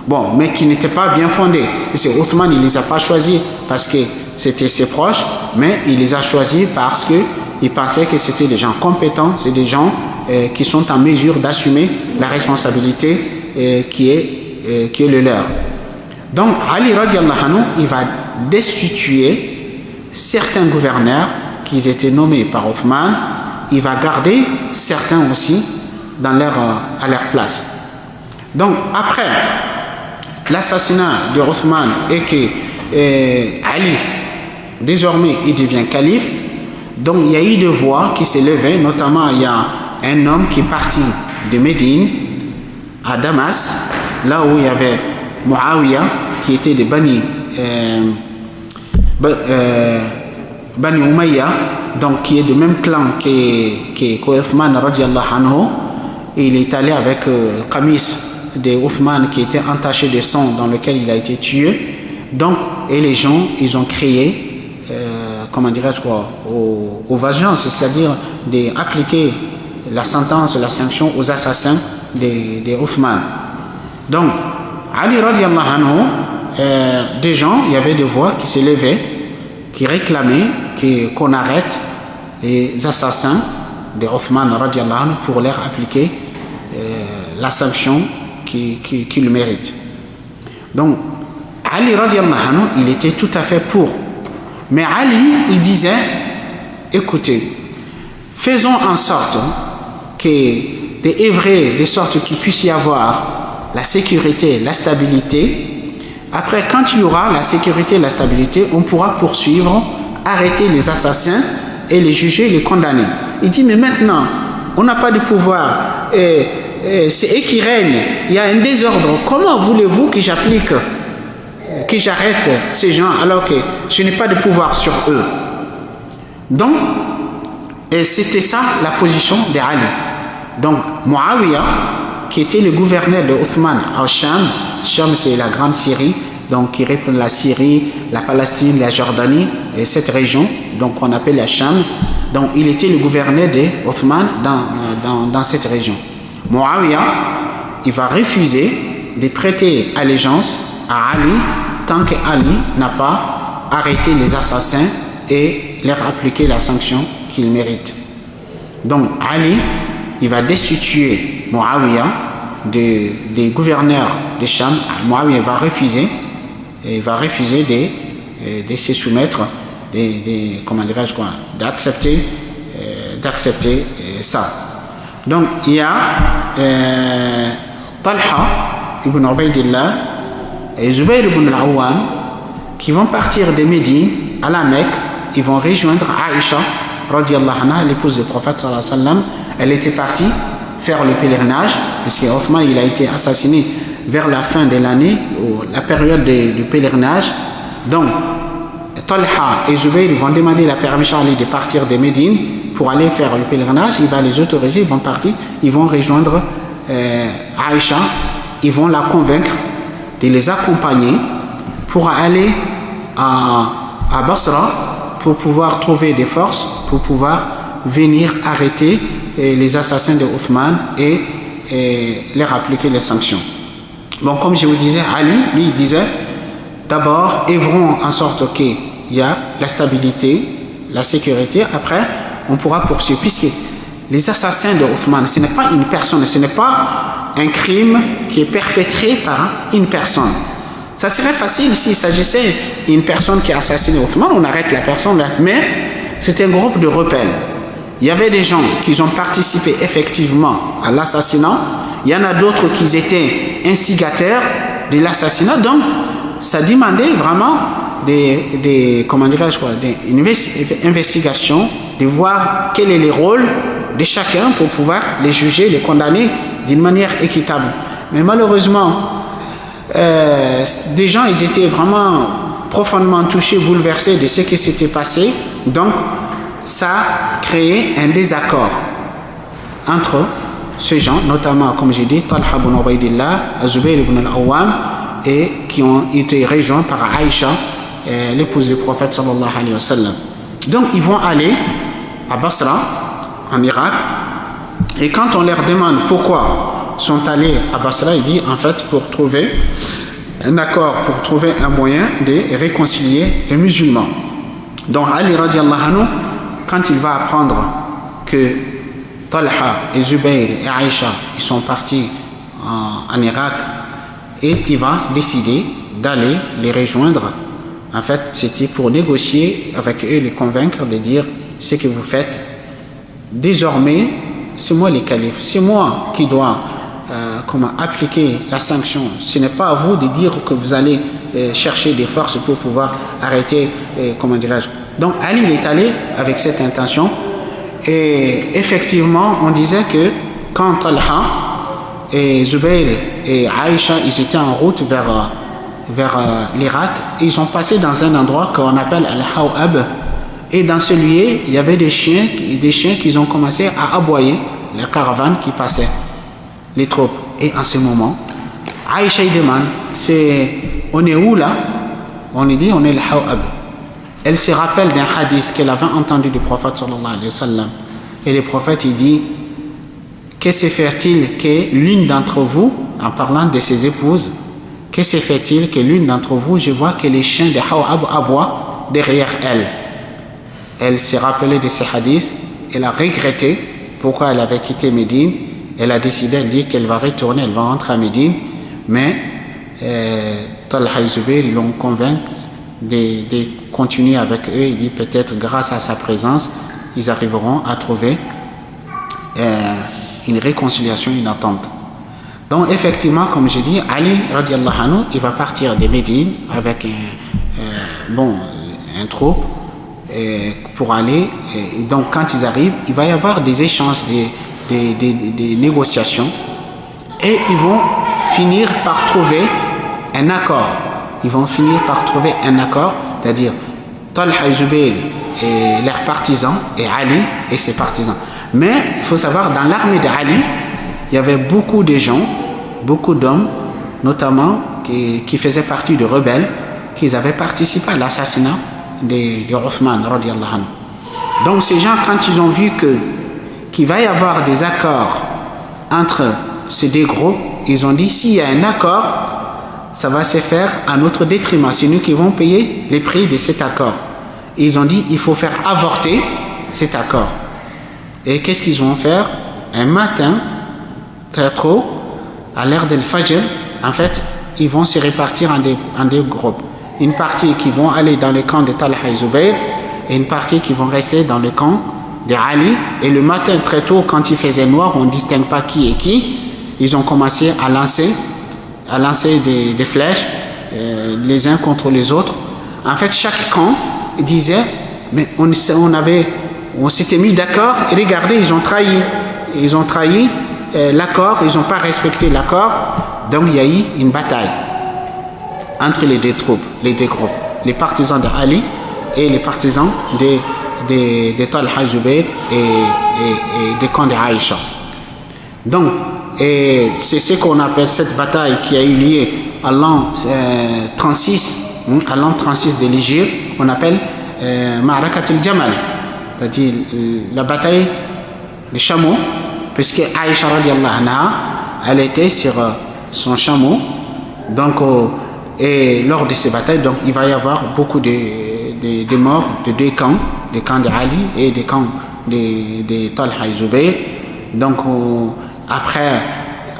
Bon, mais qui n'était pas bien fondé. C'est Othman, il ne les a pas choisis parce que c'était ses proches, mais il les a choisis parce qu'il pensait que c'était des gens compétents, c'est des gens qui sont en mesure d'assumer la responsabilité qui est qui est le leur. Donc Ali radiallahu anhu, il va destituer certains gouverneurs qui étaient nommés par Othman, il va garder certains aussi à leur place. Donc après l'assassinat de Othman et que Ali désormais il devient calife, donc il y a eu des voix qui s'est levées, notamment il y a un homme qui est parti de Médine à Damas, là où il y avait Muawiyah qui était de Bani Umayya, donc qui est du même clan qu'Othman radiallahu anhu. Et il est allé avec le qamis de Othman qui était entaché de sang dans lequel il a été tué. Donc, et les gens, ils ont créé, comment dirais-je quoi, aux vengeances, c'est-à-dire d'appliquer la sentence, la sanction aux assassins de Othman. Donc, Ali radiallahu anhu, des gens, il y avait des voix qui s'élevaient, qui réclamaient qu'on arrête les assassins de Othman radiallahu anhu pour leur appliquer la sanction qu'ils méritent. Donc, Ali radiallahu anhu, il était tout à fait pour. Mais Ali, il disait, écoutez, faisons en sorte que des œuvrer de sorte qu'il puisse y avoir la sécurité, la stabilité. Après, quand il y aura la sécurité et la stabilité, on pourra poursuivre, arrêter les assassins et les juger, les condamner. Il dit, mais maintenant, on n'a pas de pouvoir, c'est eux qui règnent, il y a un désordre. Comment voulez-vous que j'applique, que j'arrête ces gens alors que je n'ai pas de pouvoir sur eux? Donc, c'était ça la position d'Ali. Donc, Muawiyah, qui était le gouverneur de Othman au Cham, Cham c'est la grande Syrie, donc qui reprend la Syrie, la Palestine, la Jordanie, et cette région, donc on appelle la Cham. Donc il était le gouverneur de Othman dans cette région. Muawiyah, il va refuser de prêter allégeance à Ali tant que Ali n'a pas arrêté les assassins et leur appliqué la sanction qu'ils méritent. Donc Ali, il va destituer Muawiyah des gouverneurs de Cham. Muawiyah va refuser de se soumettre, comment dirais-je quoi, d'accepter ça. Donc il y a Talha ibn Ubaydillah et Zubayr ibn al-Awwam qui vont partir de Médine à la Mecque. Ils vont rejoindre Aïcha radiallahu anha, l'épouse du prophète sallallahu alayhi wa sallam. Elle était partie faire le pèlerinage parce que Othman il a été assassiné vers la fin de l'année, la période du pèlerinage. Donc Talha et Zubayr vont demander la permission à Ali de partir de Médine pour aller faire le pèlerinage. Il va les autoriser, ils vont partir, ils vont rejoindre Aïcha, ils vont la convaincre de les accompagner pour aller à Basra pour pouvoir trouver des forces, pour pouvoir venir arrêter les assassins de Othman et leur appliquer les sanctions. Bon, comme je vous disais, Ali, lui, il disait, d'abord, œuvrons en sorte qu'il y a la stabilité, la sécurité, après, on pourra poursuivre. Puisque les assassins de Othman, ce n'est pas une personne, ce n'est pas un crime qui est perpétré par une personne. Ça serait facile s'il s'agissait d'une personne qui a assassiné Othman, on arrête la personne, mais c'est un groupe de rebelles. Il y avait des gens qui ont participé effectivement à l'assassinat, il y en a d'autres qui étaient instigateurs de l'assassinat, donc ça demandait vraiment des investigations, de voir quel est le rôle de chacun pour pouvoir les juger, les condamner d'une manière équitable. Mais malheureusement, des gens, ils étaient vraiment profondément touchés, bouleversés de ce qui s'était passé, donc ça a créé un désaccord entre ces gens, notamment, comme j'ai dit, Talha ibn Ubaydillah, Zubayr ibn al-Awwam, et qui ont été rejoints par Aïcha, l'épouse du prophète sallallahu alayhi wa sallam. Donc ils vont aller à Basra, en Irak, et quand on leur demande pourquoi ils sont allés à Basra, ils disent en fait pour trouver un accord, pour trouver un moyen de réconcilier les musulmans. Donc Ali radiallahu anhu, quand il va apprendre que Talha et Zubayr et Aïcha, ils sont partis en Irak, et il va décider d'aller les rejoindre. En fait, c'était pour négocier avec eux, les convaincre de dire ce que vous faites. Désormais, c'est moi le calife, c'est moi qui dois appliquer la sanction. Ce n'est pas à vous de dire que vous allez chercher des forces pour pouvoir arrêter, comment dirais-je. Donc Ali il est allé avec cette intention et effectivement on disait que quand Talha et Zubayr et Aïcha ils étaient en route vers l'Irak, ils ont passé dans un endroit qu'on appelle Al-Hawab, et dans ce lieu il y avait des chiens qui ont commencé à aboyer la caravane qui passait, les troupes. Et en ce moment Aïcha demande, on est où là? On lui dit on est Al-Hawab. Elle se rappelle d'un hadith qu'elle avait entendu du prophète sallallahu alayhi wa sallam, et le prophète il dit que se fait-il que l'une d'entre vous, en parlant de ses épouses, que se fait-il que l'une d'entre vous, je vois que les chiens de Hawab aboient derrière elle. Elle s'est rappelée de ces hadiths, elle a regretté pourquoi elle avait quitté Médine, elle a décidé, elle dit qu'elle va retourner, elle va rentrer à Médine, mais Talha et Zubayr l'ont convaincu de continuer avec eux. Il dit peut-être grâce à sa présence, ils arriveront à trouver une réconciliation, une entente. Donc effectivement, comme j'ai dit, Ali radiallahu anhu, il va partir de Médine avec un troupe pour aller. Donc quand ils arrivent, il va y avoir des échanges, des négociations, et ils vont finir par trouver un accord. Ils vont finir par trouver un accord, c'est-à-dire Talha et Zubayr et leurs partisans, et Ali et ses partisans. Mais il faut savoir, dans l'armée d'Ali, il y avait beaucoup de gens, beaucoup d'hommes, notamment qui faisaient partie de rebelles, qui avaient participé à l'assassinat de Othman radiallahu anhu. Donc ces gens, quand ils ont vu qu'il va y avoir des accords entre ces deux groupes, ils ont dit s'il y a un accord, ça va se faire à notre détriment, c'est nous qui vont payer les prix de cet accord. Ils ont dit il faut faire avorter cet accord. Et qu'est-ce qu'ils vont faire? Un matin, très tôt, à l'heure del Fajr, en fait, ils vont se répartir en deux groupes. Une partie qui vont aller dans le camp de Talha et Zubayr, et une partie qui vont rester dans le camp de Ali. Et le matin, très tôt, quand il faisait noir, on ne distingue pas qui est qui, ils ont commencé à lancer des flèches les uns contre les autres. En fait, chaque camp disait mais on s'était mis d'accord, et regardez, ils ont trahi l'accord, ils n'ont pas respecté l'accord. Donc il y a eu une bataille entre les deux troupes, les deux groupes, les partisans de Ali et les partisans de Talha Zubayr et des camps de Aïcha. Donc et c'est ce qu'on appelle cette bataille qui a eu lieu à l'an 36, à l'an 36 de l'Hégire, on appelle Ma'rakat al-Jamal, c'est-à-dire la bataille des chameaux, puisque Aïcha radiallahu anha, elle était sur son chameau. Donc et lors de ces batailles, donc il va y avoir beaucoup de morts de deux camps, des camps de Ali et des camps de Talha et Zubayr. Donc après,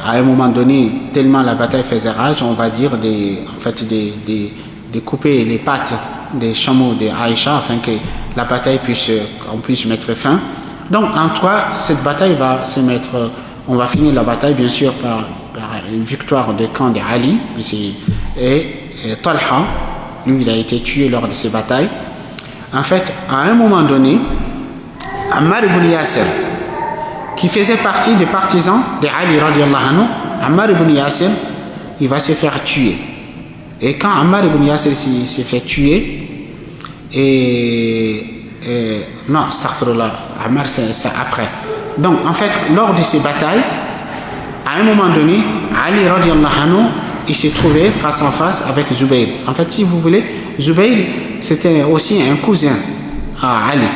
à un moment donné, tellement la bataille faisait rage, on va dire de couper les pattes des chameaux de Aïcha afin que la bataille on puisse mettre fin. Donc en tout cas, cette bataille va se mettre, on va finir la bataille bien sûr par une victoire du camp de Ali, et Talha, lui il a été tué lors de ces batailles. En fait, à un moment donné, Ammar ibn Yasir, qui faisait partie des partisans de Ali radiallahu anhu, Ammar ibn Yasir, il va se faire tuer. Et quand Ammar ibn Yasir s'est fait tuer, non, astaghfirullah, Ammar c'est après. Donc en fait, lors de ces batailles, à un moment donné, Ali radiallahu anhu, il s'est trouvé face en face avec Zubayr. En fait, si vous voulez, Zubayr, c'était aussi un cousin à Ali.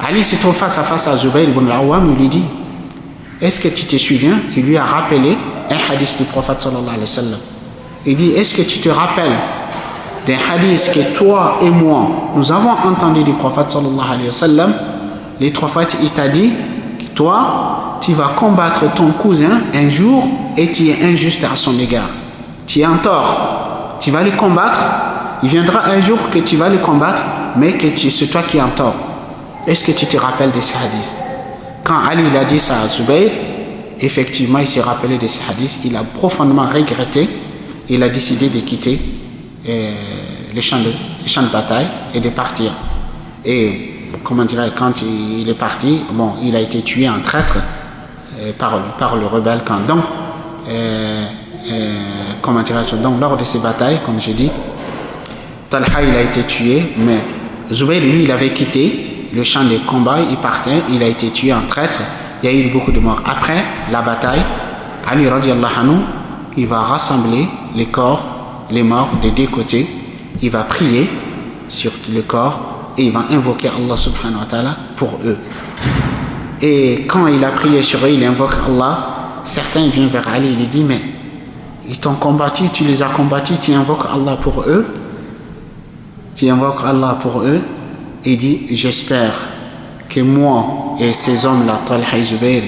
Ali se trouve face à face à Zubayr ibn al-Awwam, il lui dit est-ce que tu te souviens? Il lui a rappelé un hadith du prophète sallallahu alayhi wa sallam. Il dit est-ce que tu te rappelles d'un hadith que toi et moi nous avons entendu du prophète sallallahu alayhi wa sallam? Les prophètes, il t'a dit toi tu vas combattre ton cousin un jour et tu es injuste à son égard. tu es en tort, tu vas les combattre, il viendra un jour que tu vas les combattre, mais que c'est toi qui es en tort. Est-ce que tu te rappelles de ces hadiths? Quand Ali il a dit ça à Zubayr, effectivement il s'est rappelé de ces hadiths, il a profondément regretté, il a décidé de quitter les champs de bataille et de partir. Et comment dirais-je, quand il est parti, bon, il a été tué en traître par le rebelle quand donc comment dirais-je, donc lors de ces batailles, comme j'ai dit, Talha il a été tué, mais Zubayr lui il avait quitté le champ de combat, il partait, il a été tué en traître, il y a eu beaucoup de morts. Après la bataille, Ali radiallahu anhu, il va rassembler les corps, les morts des deux côtés, il va prier sur le corps et il va invoquer Allah subhanahu wa ta'ala pour eux. Et quand il a prié sur eux, il invoque Allah, certains viennent vers Ali, il lui dit, mais ils t'ont combattu, tu les as combattus, tu invoques Allah pour eux, tu invoques Allah pour eux, et il dit, j'espère que moi et ces hommes-là, Talha et Zubayr,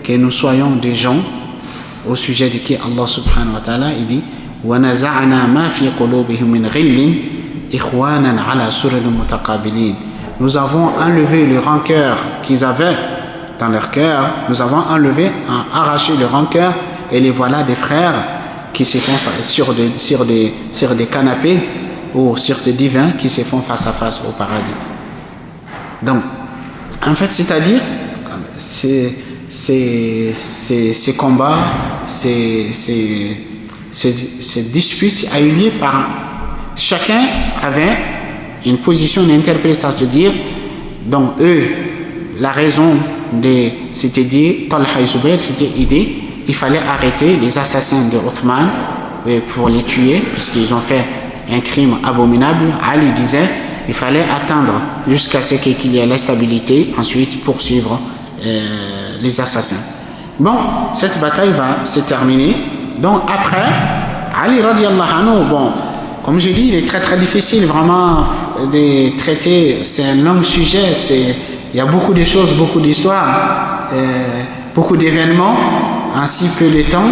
que nous soyons des gens au sujet de qui Allah subhanahu wa ta'ala, il dit, وَنَزَعْنَا مَا فِي قُلُوبِهِمْ مِنْ غِلٍّ إِخْوَانًا عَلَى سُرُرٍ مُتَقَابِلِينَ. Nous avons enlevé le rancœur qu'ils avaient dans leur cœur, nous avons arraché le rancœur, et les voilà des frères qui se font sur des canapés ou sur des divins qui se font face à face au paradis. Donc, en fait, c'est-à-dire, ces combats, ces disputes a eu lieu par chacun avait une position d'interprétation, c'est-à-dire, donc eux, la raison c'était dit, Talha et Zubayr, c'était idée, il fallait arrêter les assassins de Othman pour les tuer, puisqu'ils ont fait un crime abominable. Ali disait, il fallait attendre jusqu'à ce qu'il y ait la stabilité, ensuite poursuivre les assassins. Bon, cette bataille va se terminer. Donc après, Ali radiallahu anhu, bon, comme je dis, il est très très difficile vraiment de traiter, c'est un long sujet, il y a beaucoup de choses, beaucoup d'histoires, beaucoup d'événements, ainsi peu de temps.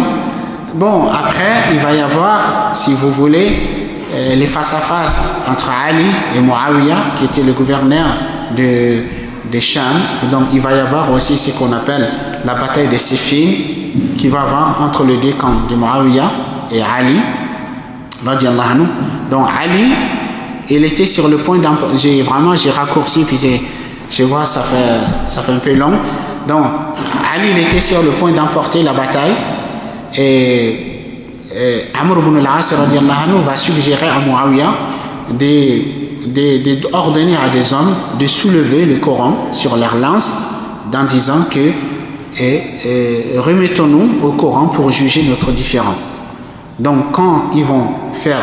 Bon, après, il va y avoir, si vous voulez, les face-à-face entre Ali et Muawiyah, qui était le gouverneur de Sham. Donc, il va y avoir aussi ce qu'on appelle la bataille de Siffin, qui va avoir entre les deux camps de Muawiyah et Ali, radiallahu anhu. Donc, Ali, il était sur le point d'emporter, j'ai raccourci, puis je vois, ça fait un peu long. Donc, Ali, il était sur le point d'emporter la bataille, et Amr ibn al-As radiallahu anhu va suggérer à Muawiyah d'ordonner à des hommes de soulever le Coran sur leur lance en disant que remettons-nous au Coran pour juger notre différend. Donc quand ils vont faire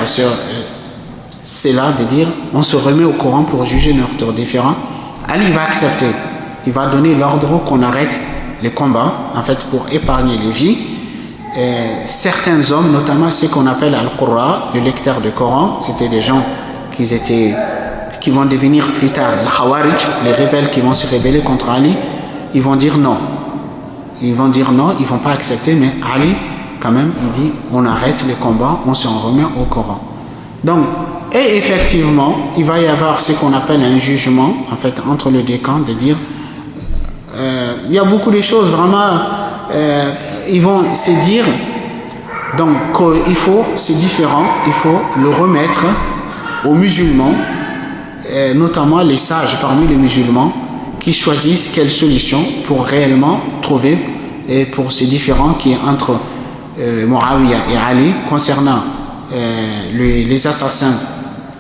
c'est là de dire on se remet au Coran pour juger notre différend, Ali va accepter, il va donner l'ordre qu'on arrête les combats, en fait pour épargner les vies. Certains hommes, notamment ceux qu'on appelle Al-Qurra, le lecteur de Coran, c'était des gens qui vont devenir plus tard les Khawarij, les rebelles qui vont se rebeller contre Ali, ils vont dire non. Ils vont dire non, ils ne vont pas accepter, mais Ali, quand même, il dit on arrête les combats, on s'en remet au Coran. Donc, et effectivement, il va y avoir ce qu'on appelle un jugement, en fait, entre les deux camps, de dire il y a beaucoup de choses vraiment. Ils vont se dire donc qu'il faut, c'est différent, il faut le remettre aux musulmans, notamment les sages parmi les musulmans, qui choisissent quelle solution pour réellement trouver pour ces différends qui est entre Muawiyah et Ali concernant les assassins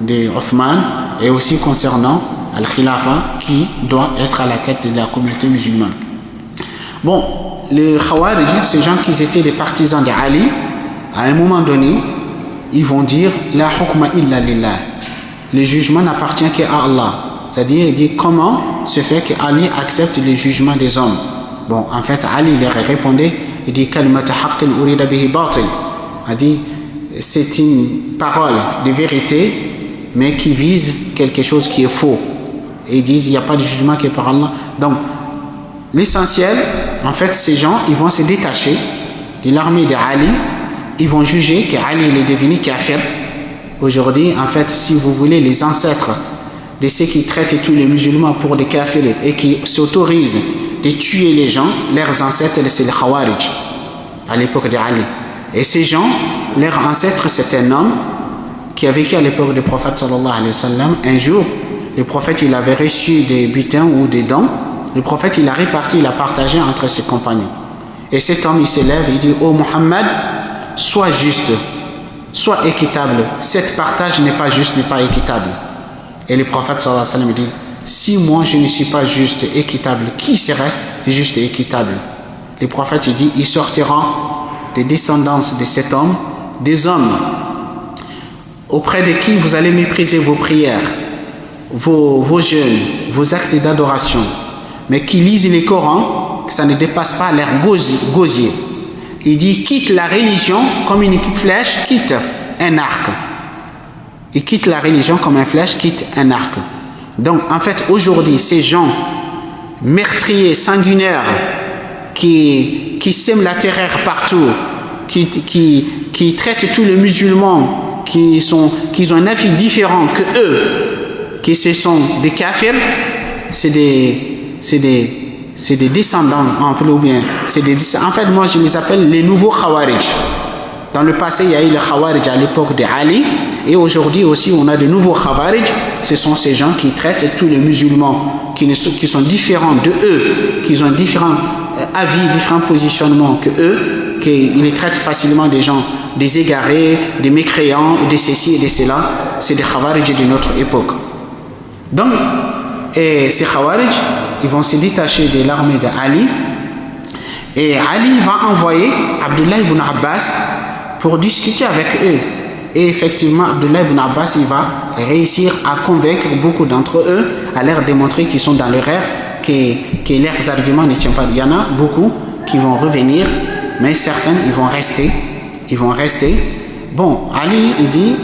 de Othman et aussi concernant Al-Khilafa qui doit être à la tête de la communauté musulmane. Bon, les Khawarij, ces gens qui étaient des partisans de Ali, à un moment donné, ils vont dire la hukma illa lillah. Le jugement n'appartient qu'à Allah. C'est-à-dire, il dit comment se fait que Ali accepte le jugement des hommes. Bon, en fait, Ali leur répondait, il dit kalimata haqqin urida bihi batil. Il dit c'est une parole de vérité, mais qui vise quelque chose qui est faux. Et ils disent il n'y a pas de jugement qui est par Allah. Donc, l'essentiel, en fait, ces gens, ils vont se détacher de l'armée d'Ali, ils vont juger qu'Ali il est devenu kafir. Aujourd'hui, en fait, si vous voulez, les ancêtres de ceux qui traitent tous les musulmans pour des kafirs et qui s'autorisent de tuer les gens, leurs ancêtres, c'est les Khawarij, à l'époque d'Ali. Et ces gens, leur ancêtre, c'est un homme qui a vécu à l'époque du prophète sallallahu alayhi wa sallam. Un jour, le prophète, il avait reçu des butins ou des dons. Le prophète, il a réparti, il a partagé entre ses compagnons. Et cet homme, il s'élève, il dit: oh Muhammad, sois juste, sois équitable. Cet partage n'est pas juste, n'est pas équitable. Et le prophète sallallahu alayhi wa sallam dit: si moi je ne suis pas juste et équitable, qui serait juste et équitable? Le prophète, il dit: il sortira des descendants de cet homme, des hommes auprès de qui vous allez mépriser vos prières, vos jeûnes, vos actes d'adoration, mais qui lisent les Corans, que ça ne dépasse pas leur gosier. Il dit: quitte la religion comme une flèche quitte un arc. Il quitte la religion comme une flèche quitte un arc. Donc en fait aujourd'hui, ces gens meurtriers, sanguinaires, qui sèment la terreur partout, qui traitent tous les musulmans, qui ont un avis différent que eux, qui ce sont des kafirs, c'est des descendants, ou bien, en fait, moi je les appelle les nouveaux Khawarij. Dans le passé, il y a eu les Khawarij à l'époque de Ali, et aujourd'hui aussi, on a de nouveaux Khawarij. Ce sont ces gens qui traitent tous les musulmans, qui sont différents de eux, qui ont différents avis, différents positionnements que eux, qu'ils les traitent facilement des gens, des égarés, des mécréants, des ceci et de cela. C'est des Khawarij de notre époque. Donc, et ces Khawarij, ils vont se détacher de l'armée d'Ali, et Ali va envoyer Abdullah ibn Abbas pour discuter avec eux. Et effectivement, Abdullah ibn Abbas, il va réussir à convaincre beaucoup d'entre eux, à leur démontrer qu'ils sont dans l'erreur, que leurs arguments ne tiennent pas. Il y en a beaucoup qui vont revenir, mais certains, ils vont rester. Bon, Ali, il dit: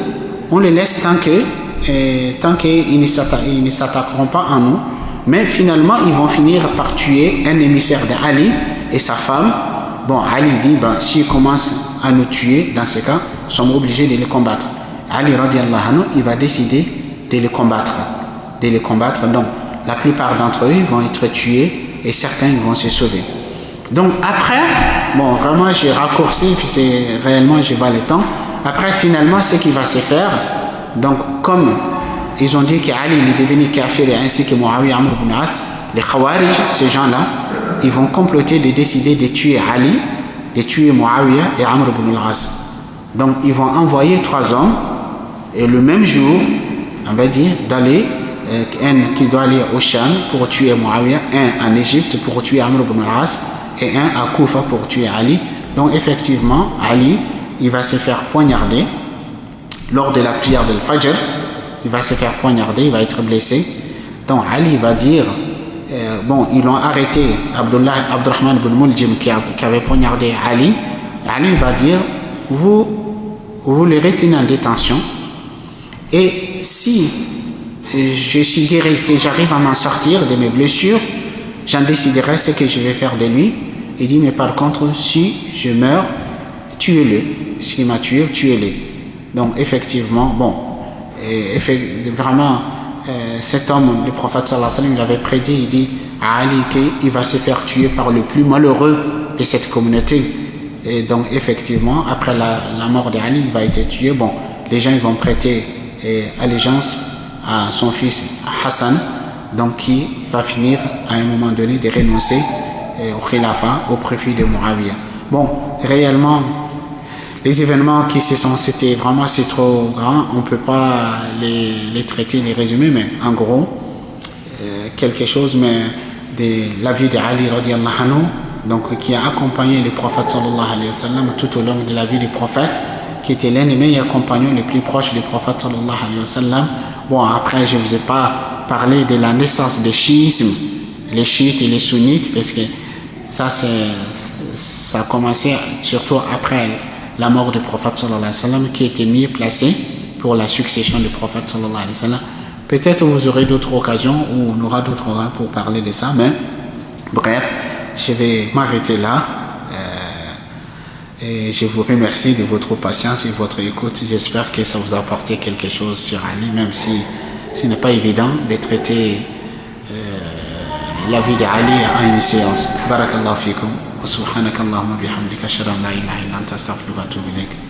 on les laisse tant qu'ils ne s'attaqueront pas à nous. Mais finalement, ils vont finir par tuer un émissaire d'Ali et sa femme. Bon, Ali dit: s'ils commencent à nous tuer, dans ce cas, nous sommes obligés de les combattre. Ali radiallahu anhu, il va décider de les combattre. Donc, la plupart d'entre eux vont être tués et certains vont se sauver. Donc après, bon, vraiment j'ai raccourci, puis c'est réellement, je vois le temps. Après, finalement, ce qui va se faire, donc comme ils ont dit qu'Ali est devenu kafir ainsi que Muawiya Amr ibn As, les Khawarij, ces gens-là, ils vont comploter de décider de tuer Ali, de tuer Muawiya et Amr ibn As. Donc ils vont envoyer 3 hommes, et le même jour, on va dire, d'aller, un qui doit aller au Sham pour tuer Muawiya, un en Égypte pour tuer Amr ibn As, et un à Koufa pour tuer Ali. Donc effectivement, Ali, il va se faire poignarder lors de la prière de l'Fajr. Il va se faire poignarder, il va être blessé. Donc Ali va dire, bon, ils l'ont arrêté, Abdurrahman ibn Muljim qui avait poignardé Ali. Ali va dire: vous les retenez en détention, et si je suis guéri, que j'arrive à m'en sortir de mes blessures, j'en déciderai ce que je vais faire de lui. Il dit: mais par contre, si je meurs, tuez-le. S'il m'a tué, tuez-le. Donc effectivement, bon, vraiment, cet homme, le prophète sallallahu alayhi wa sallam, il avait prédit, il dit à Ali qu'il va se faire tuer par le plus malheureux de cette communauté. Et donc effectivement, après la mort d'Ali, il va être tué. Bon, les gens, ils vont prêter allégeance à son fils Hassan, donc qui va finir à un moment donné de renoncer au khilafa, au profit de Muawiya. Bon, réellement, les événements qui c'était vraiment, c'est trop grand, on ne peut pas les traiter, les résumer, mais en gros, quelque chose, mais de la vie d'Ali radiallahu anhu, donc qui a accompagné le prophète sallallahu alayhi wa sallam tout au long de la vie du prophète, qui était l'un des meilleurs compagnons les plus proches du prophète sallallahu alayhi wa sallam. Bon, après, je ne vous ai pas parlé de la naissance des chiismes, les chiites et les sunnites, parce que ça a commencé surtout après la mort du prophète sallallahu alayhi wa sallam, qui était mieux placé pour la succession du prophète sallallahu alayhi wa sallam. Peut-être vous aurez d'autres occasions, ou on aura d'autres occasions pour parler de ça, mais bref, je vais m'arrêter là. Et je vous remercie de votre patience et votre écoute. J'espère que ça vous a apporté quelque chose sur Ali, même si ce n'est pas évident de traiter la vie d'Ali en une séance. Barakallahu fikum. Wa subhanakallahumma bihamdika ashhadu an la ilaha illa anta astaghfiruka wa atubu ilayk.